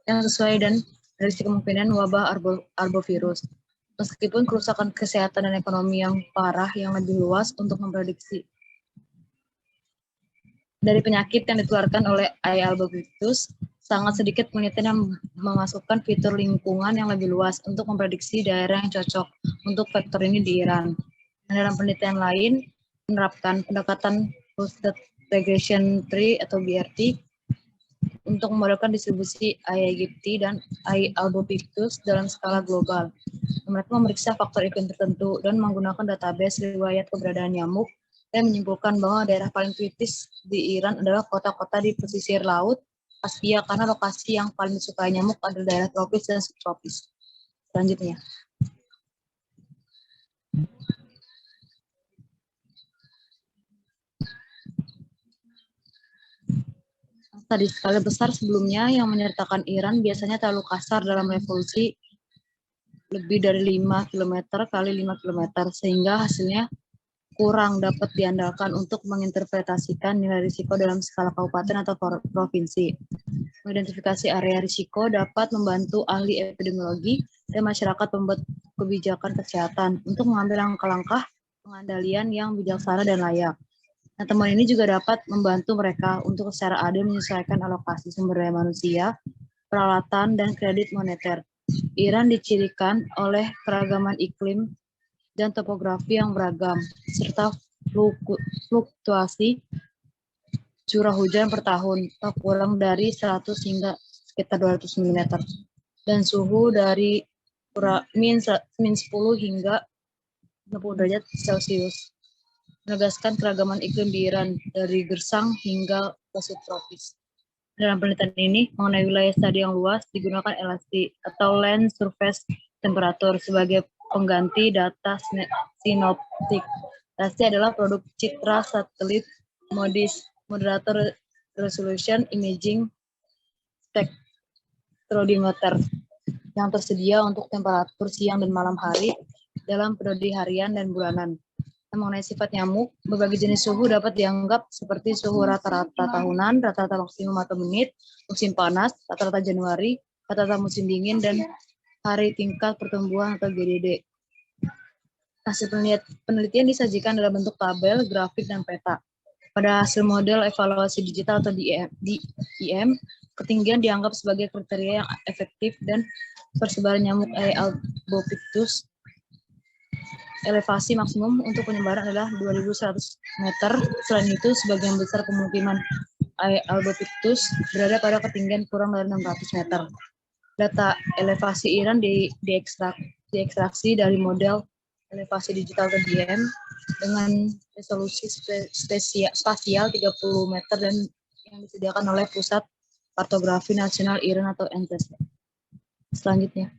yang sesuai dan prediksi kemungkinan wabah arbovirus. Meskipun kerusakan kesehatan dan ekonomi yang parah yang lebih luas untuk memprediksi dari penyakit yang ditularkan oleh A. albopictus, sangat sedikit penelitian yang memasukkan fitur lingkungan yang lebih luas untuk memprediksi daerah yang cocok untuk vektor ini di Iran. Dan dalam penelitian lain, menerapkan pendekatan Boosted Regression Tree atau BRT untuk memodelkan distribusi A. aegypti dan A. albopictus dalam skala global. Mereka memeriksa faktor iklim tertentu dan menggunakan database riwayat keberadaan nyamuk dan menyimpulkan bahwa daerah paling kritis di Iran adalah kota-kota di pesisir laut Asia karena lokasi yang paling disukai nyamuk adalah daerah tropis dan subtropis. Selanjutnya. Tadi skala besar sebelumnya yang menyertakan Iran biasanya terlalu kasar dalam revolusi lebih dari 5 km kali 5 km sehingga hasilnya kurang dapat diandalkan untuk menginterpretasikan nilai risiko dalam skala kabupaten atau provinsi. Mengidentifikasi area risiko dapat membantu ahli epidemiologi dan masyarakat pembuat kebijakan kesehatan untuk mengambil langkah-langkah pengendalian yang bijaksana dan layak. Nah, temuan ini juga dapat membantu mereka untuk secara adil menyesuaikan alokasi sumber daya manusia, peralatan, dan kredit moneter. Iran dicirikan oleh keragaman iklim dan topografi yang beragam, serta fluktuasi curah hujan per tahun, tak kurang dari 100 hingga sekitar 200 mm, dan suhu dari min 10 hingga 60 derajat Celcius. Menegaskan keragaman iklim di Iran, dari gersang hingga ke subtropis. Dalam penelitian ini, mengenai wilayah studi yang luas, digunakan LST atau Land Surface Temperature sebagai pengganti data sinoptik. LST adalah produk citra satelit moderator resolution imaging spectrodiometer yang tersedia untuk temperatur siang dan malam hari dalam periode harian dan bulanan. Mengenai sifat nyamuk, berbagai jenis suhu dapat dianggap seperti suhu rata-rata tahunan, rata-rata maksimum atau menit, musim panas, rata-rata Januari, rata-rata musim dingin, dan hari tingkat pertumbuhan atau GDD. Hasil penelitian disajikan dalam bentuk tabel, grafik, dan peta. Pada hasil model evaluasi digital atau DEM, ketinggian dianggap sebagai kriteria yang efektif dan persebaran nyamuk A. albopictus. Elevasi maksimum untuk penyebaran adalah 2.100 meter. Selain itu, sebagian besar pemukiman A. albopictus berada pada ketinggian kurang dari 600 meter. Data elevasi Iran diekstraksi dari model elevasi digital atau DEM dengan resolusi spasial 30 meter dan yang disediakan oleh Pusat Kartografi Nasional Iran atau NTC. Selanjutnya.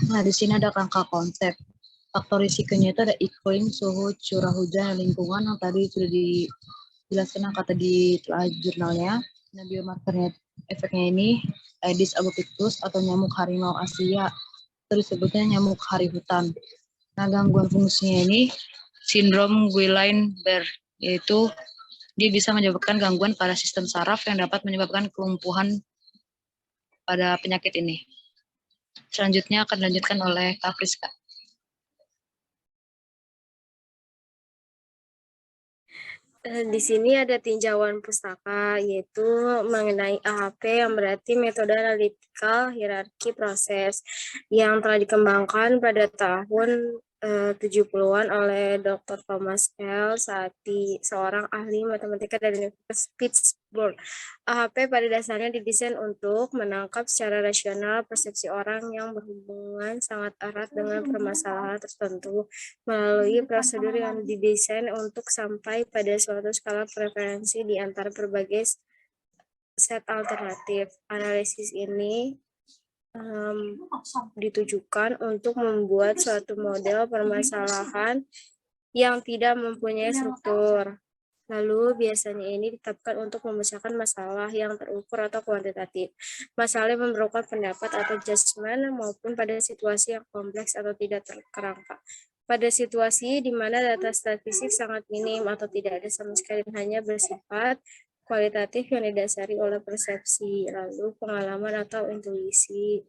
Nah, di sini ada kerangka konsep. Faktor risikonya itu ada iklim, suhu, curah hujan, dan lingkungan yang tadi sudah dijelaskan kata di jurnalnya. Nah, biomarkernya efeknya ini Aedes albopictus atau nyamuk harimau Asia, terus disebutnya nyamuk hari hutan. Nah, gangguan fungsinya ini sindrom Guillain-Barré, yaitu dia bisa menyebabkan gangguan pada sistem saraf yang dapat menyebabkan kelumpuhan pada penyakit ini. Selanjutnya akan dilanjutkan oleh Kak Friska. Di sini ada tinjauan pustaka, yaitu mengenai AHP yang berarti metode analitikal hierarki proses yang telah dikembangkan pada tahun 70-an oleh Dr. Thomas L. Saati, seorang ahli matematika dari Universitas Pittsburgh. AHP pada dasarnya didesain untuk menangkap secara rasional persepsi orang yang berhubungan sangat erat dengan permasalahan tertentu melalui prosedur yang didesain untuk sampai pada suatu skala preferensi di antara berbagai set alternatif. Analisis ini ditujukan untuk membuat suatu model permasalahan yang tidak mempunyai struktur. Lalu biasanya ini ditetapkan untuk memecahkan masalah yang terukur atau kuantitatif. Masalah yang memerlukan pendapat atau judgement maupun pada situasi yang kompleks atau tidak terkerangka. Pada situasi di mana data statistik sangat minim atau tidak ada sama sekali, hanya bersifat kualitatif yang didasari oleh persepsi, lalu pengalaman atau intuisi.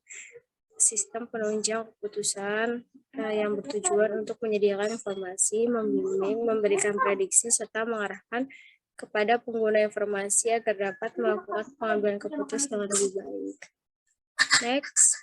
Sistem penunjang keputusan yang bertujuan untuk menyediakan informasi, membimbing, memberikan prediksi, serta mengarahkan kepada pengguna informasi agar dapat melakukan pengambilan keputusan dengan lebih baik. Next.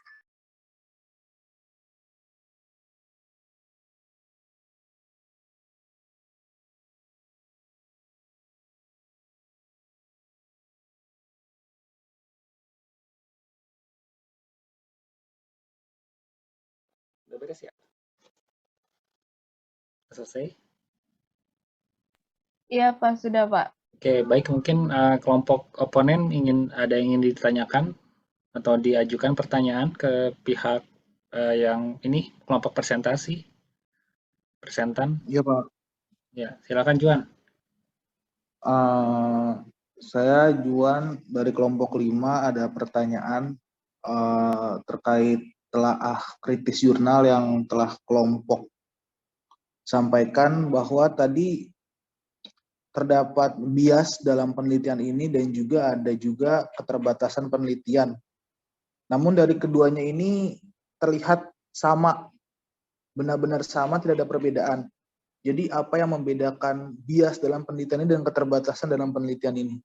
Udah beres ya? Selesai? Iya, Pak, sudah, Pak. Oke, baik. Mungkin kelompok oponen ada yang ingin ditanyakan atau diajukan pertanyaan ke pihak yang ini kelompok presentan. Iya, Pak. Ya, silakan Juan. Saya Juan dari kelompok 5, ada pertanyaan terkait telaah kritis jurnal yang telah kelompok sampaikan bahwa tadi terdapat bias dalam penelitian ini dan juga ada keterbatasan penelitian. Namun dari keduanya ini terlihat sama, benar-benar sama, tidak ada perbedaan. Jadi apa yang membedakan bias dalam penelitian ini dan keterbatasan dalam penelitian ini?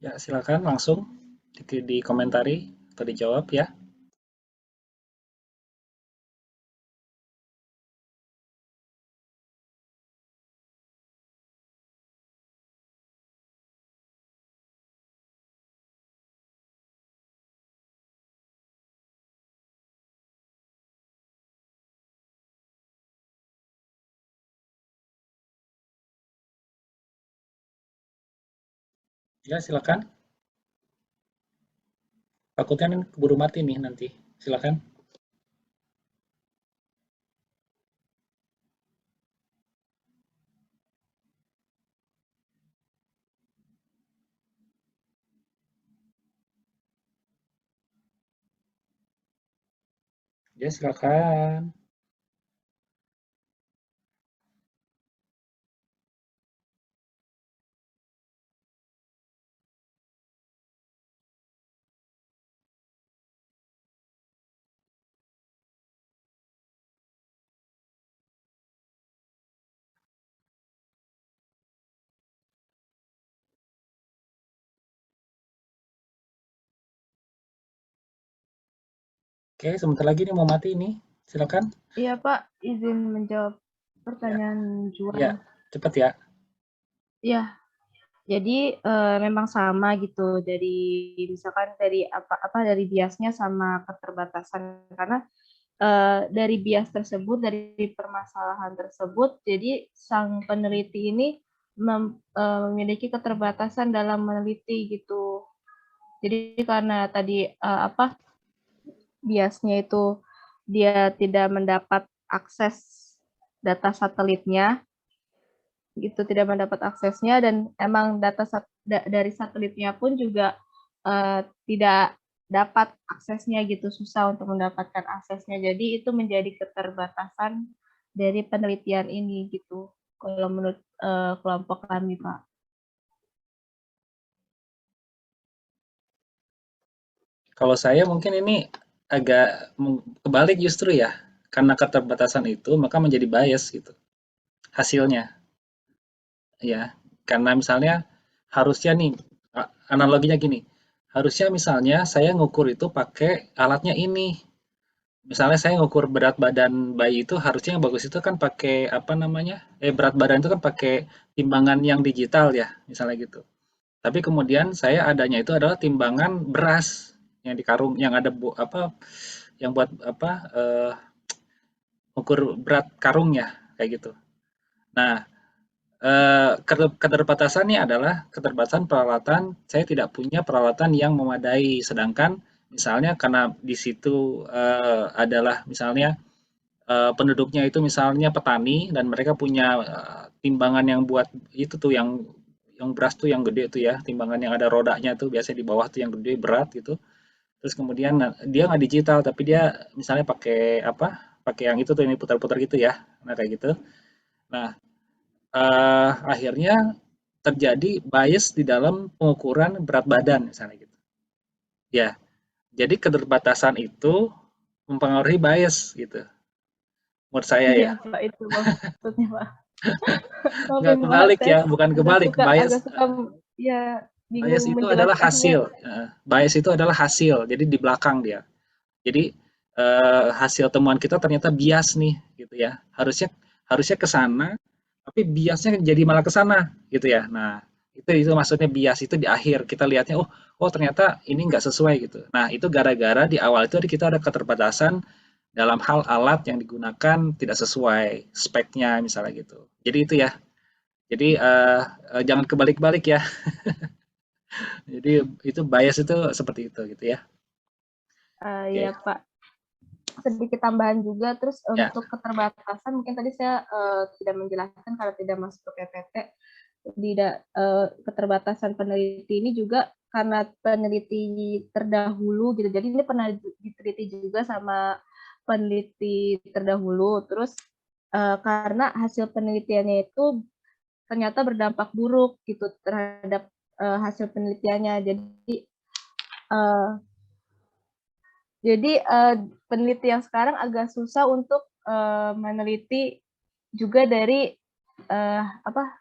Ya, silakan langsung dikomentari atau dijawab ya. Ya, silakan. Takutnya ini keburu mati nih nanti. Silakan. Ya, silakan. Oke, sebentar lagi nih mau mati ini. Silakan. Iya, Pak, izin menjawab pertanyaan Juan. Ya, cepat ya. Iya. Jadi memang sama gitu. Dari misalkan dari dari biasnya sama keterbatasan, karena dari bias tersebut, dari permasalahan tersebut, jadi sang peneliti ini memiliki keterbatasan dalam meneliti gitu. Jadi karena tadi biasnya itu dia tidak mendapat akses data satelitnya, gitu, tidak mendapat aksesnya, dan emang data dari satelitnya pun juga tidak dapat aksesnya gitu, susah untuk mendapatkan aksesnya. Jadi itu menjadi keterbatasan dari penelitian ini gitu, kalau menurut kelompok kami, Pak. Kalau saya mungkin ini agak kebalik justru ya, karena keterbatasan itu maka menjadi bias gitu hasilnya. Ya, karena misalnya harusnya nih analoginya gini, harusnya misalnya saya ngukur itu pakai alatnya ini. Misalnya saya ngukur berat badan bayi itu harusnya yang bagus itu kan pakai apa namanya? Berat badan itu kan pakai timbangan yang digital ya, misalnya gitu. Tapi kemudian saya adanya itu adalah timbangan beras yang di karung yang ada apa yang buat apa ukur berat karungnya kayak gitu. Nah, keterbatasannya adalah keterbatasan peralatan, saya tidak punya peralatan yang memadai, sedangkan misalnya karena di situ adalah misalnya penduduknya itu misalnya petani dan mereka punya timbangan yang buat itu tuh yang beras tuh yang gede tuh ya, timbangan yang ada rodanya tuh biasanya di bawah tuh yang gede berat gitu. Terus kemudian dia nggak digital tapi dia misalnya pakai apa? Pakai yang itu tuh yang putar-putar gitu ya. Nah kayak gitu. Nah, akhirnya terjadi bias di dalam pengukuran berat badan misalnya gitu. Ya, jadi keterbatasan itu mempengaruhi bias gitu. Menurut saya ya. Iya, Pak, itu maksudnya, Pak. Nggak Maafin banget kebalik ya, bukan kebalik. agak suka ya Bias bingung itu adalah menjelaskannya. hasil. Bias itu adalah hasil. Jadi di belakang dia. Jadi hasil temuan kita ternyata bias nih gitu ya. Harusnya ke sana, tapi biasnya jadi malah ke sana gitu ya. Nah, itu maksudnya bias itu di akhir kita lihatnya oh ternyata ini nggak sesuai gitu. Nah, itu gara-gara di awal itu kita ada keterbatasan dalam hal alat yang digunakan tidak sesuai speknya misalnya gitu. Jadi itu ya. Jadi jangan kebalik-balik ya. Jadi itu bias itu seperti itu gitu ya. Iya, Pak. Sedikit tambahan juga, terus Ya. untuk keterbatasan mungkin tadi saya tidak menjelaskan karena tidak masuk ke PPT. Tidak keterbatasan peneliti ini juga karena peneliti terdahulu gitu. Jadi ini pernah diteliti juga sama peneliti terdahulu. Terus karena hasil penelitiannya itu ternyata berdampak buruk gitu terhadap hasil penelitiannya. Jadi peneliti yang sekarang agak susah untuk meneliti juga dari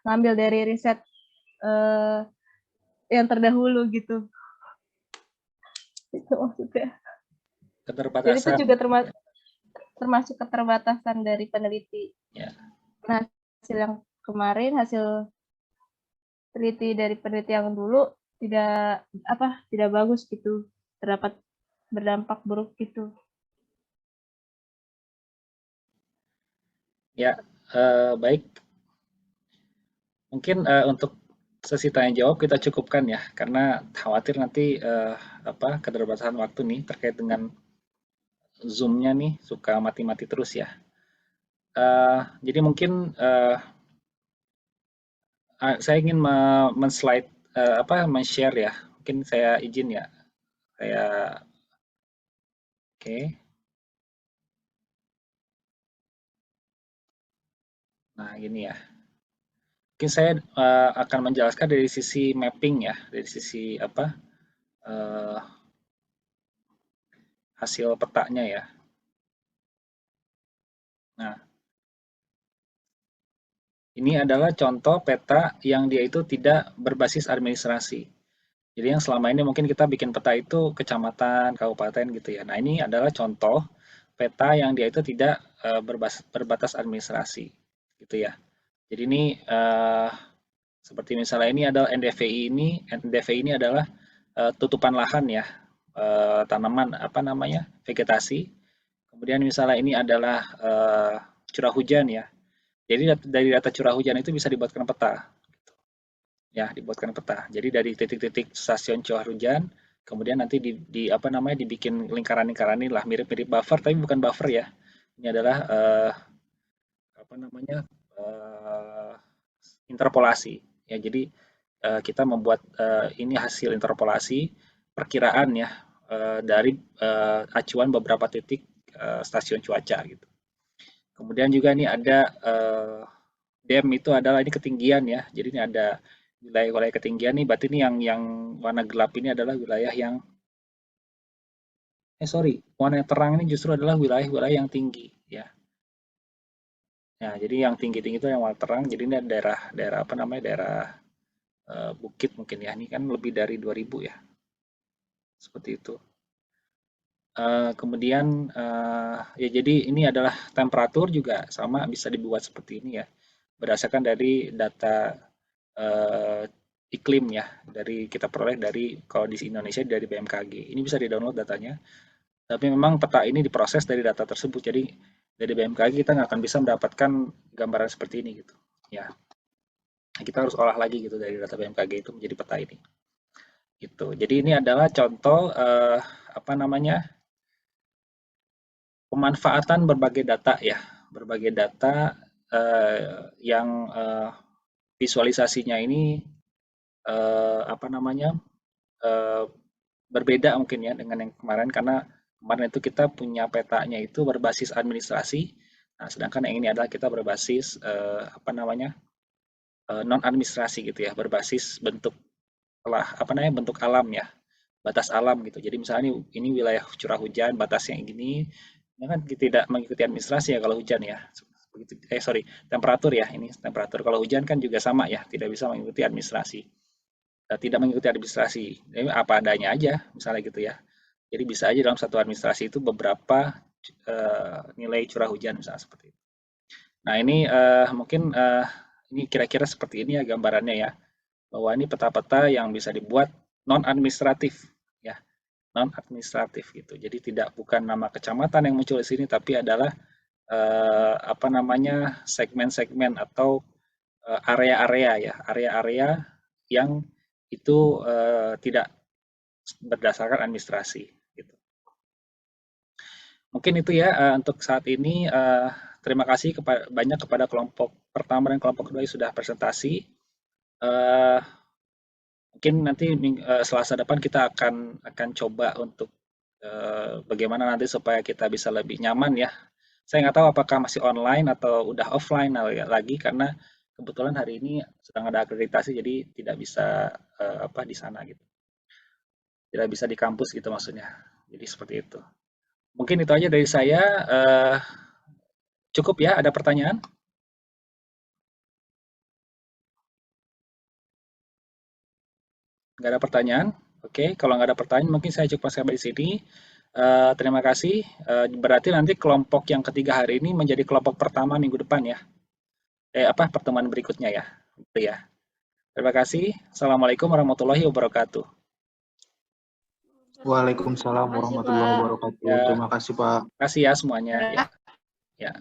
ngambil dari riset yang terdahulu gitu. Itu maksudnya. Keterbatasan. Jadi itu juga termasuk keterbatasan dari peneliti. Ya. Nah, hasil yang kemarin, hasil peneliti dari peneliti yang dulu tidak bagus gitu, terdapat berdampak buruk gitu. Ya, baik. Mungkin untuk sesi tanya jawab kita cukupkan ya, karena khawatir nanti keterbatasan waktu nih terkait dengan Zoom-nya nih suka mati-mati terus ya. Jadi mungkin saya ingin men-slide men-share ya. Mungkin saya izin ya. Oke. Nah, gini ya. Mungkin saya akan menjelaskan dari sisi mapping ya, dari sisi hasil petanya ya. Nah, ini adalah contoh peta yang dia itu tidak berbasis administrasi. Jadi yang selama ini mungkin kita bikin peta itu kecamatan, kabupaten gitu ya. Nah, ini adalah contoh peta yang dia itu tidak berbatas administrasi gitu ya. Jadi ini seperti misalnya ini adalah NDVI ini adalah tutupan lahan ya, tanaman vegetasi. Kemudian misalnya ini adalah curah hujan ya. Jadi dari data curah hujan itu bisa dibuatkan peta. Ya, dibuatkan peta. Jadi dari titik-titik stasiun curah hujan, kemudian nanti dibikin lingkaran-lingkaran ini lah mirip-mirip buffer, tapi bukan buffer ya. Ini adalah interpolasi. Ya, jadi kita membuat ini hasil interpolasi perkiraan ya dari acuan beberapa titik stasiun cuaca gitu. Kemudian juga ini ada DEM itu adalah ini ketinggian ya. Jadi ini ada wilayah ketinggian nih, berarti ini yang warna gelap ini adalah wilayah yang warna yang terang ini justru adalah wilayah-wilayah yang tinggi ya. Nah, jadi yang tinggi-tinggi itu yang warna terang. Jadi ini daerah apa namanya, daerah bukit mungkin ya. Ini kan lebih dari 2000 ya. Seperti itu. Kemudian ya jadi ini adalah temperatur juga sama bisa dibuat seperti ini ya. Berdasarkan dari data iklim ya, dari kita peroleh dari kalau di Indonesia dari BMKG. Ini bisa di-download datanya. Tapi memang peta ini diproses dari data tersebut. Jadi dari BMKG kita nggak akan bisa mendapatkan gambaran seperti ini gitu. Ya, kita harus olah lagi gitu dari data BMKG itu menjadi peta ini. Gitu. Jadi ini adalah contoh apa namanya, pemanfaatan berbagai data ya, berbagai data yang visualisasinya ini apa namanya, berbeda mungkin ya dengan yang kemarin, karena kemarin itu kita punya petanya itu berbasis administrasi. Nah, sedangkan yang ini adalah kita berbasis apa namanya, non administrasi gitu ya, berbasis bentuk apa namanya, bentuk alam ya, batas alam gitu. Jadi misalnya ini wilayah curah hujan, batasnya yang gini, ini kan tidak mengikuti administrasi ya kalau hujan ya. Begitu, temperatur ya, ini temperatur. Kalau hujan kan juga sama ya, tidak bisa mengikuti administrasi. Tidak mengikuti administrasi, ini apa adanya aja misalnya gitu ya. Jadi bisa aja dalam satu administrasi itu beberapa nilai curah hujan misalnya seperti itu. Nah ini mungkin ini kira-kira seperti ini ya gambarannya ya, bahwa ini peta-peta yang bisa dibuat non administratif ya, non administratif gitu. Jadi bukan nama kecamatan yang muncul di sini, tapi adalah apa namanya, segmen-segmen atau area-area ya, area-area yang itu tidak berdasarkan administrasi gitu. Mungkin itu ya untuk saat ini. Terima kasih banyak kepada kelompok pertama dan kelompok kedua yang sudah presentasi. Mungkin nanti Selasa depan kita akan coba untuk bagaimana nanti supaya kita bisa lebih nyaman ya. Saya nggak tahu apakah masih online atau udah offline lagi, karena kebetulan hari ini sedang ada akreditasi, jadi tidak bisa apa di sana gitu. Tidak bisa di kampus gitu maksudnya. Jadi seperti itu. Mungkin itu aja dari saya. Cukup ya, ada pertanyaan? Nggak ada pertanyaan? Oke, kalau nggak ada pertanyaan mungkin saya cukup sampai di sini. Terima kasih. Berarti nanti kelompok yang ketiga hari ini menjadi kelompok pertama minggu depan ya. Pertemuan berikutnya ya. Gitu ya. Terima kasih. Assalamualaikum warahmatullahi wabarakatuh. Waalaikumsalam warahmatullahi wabarakatuh. Ya. Terima kasih Pak. Terima kasih ya semuanya. Ya.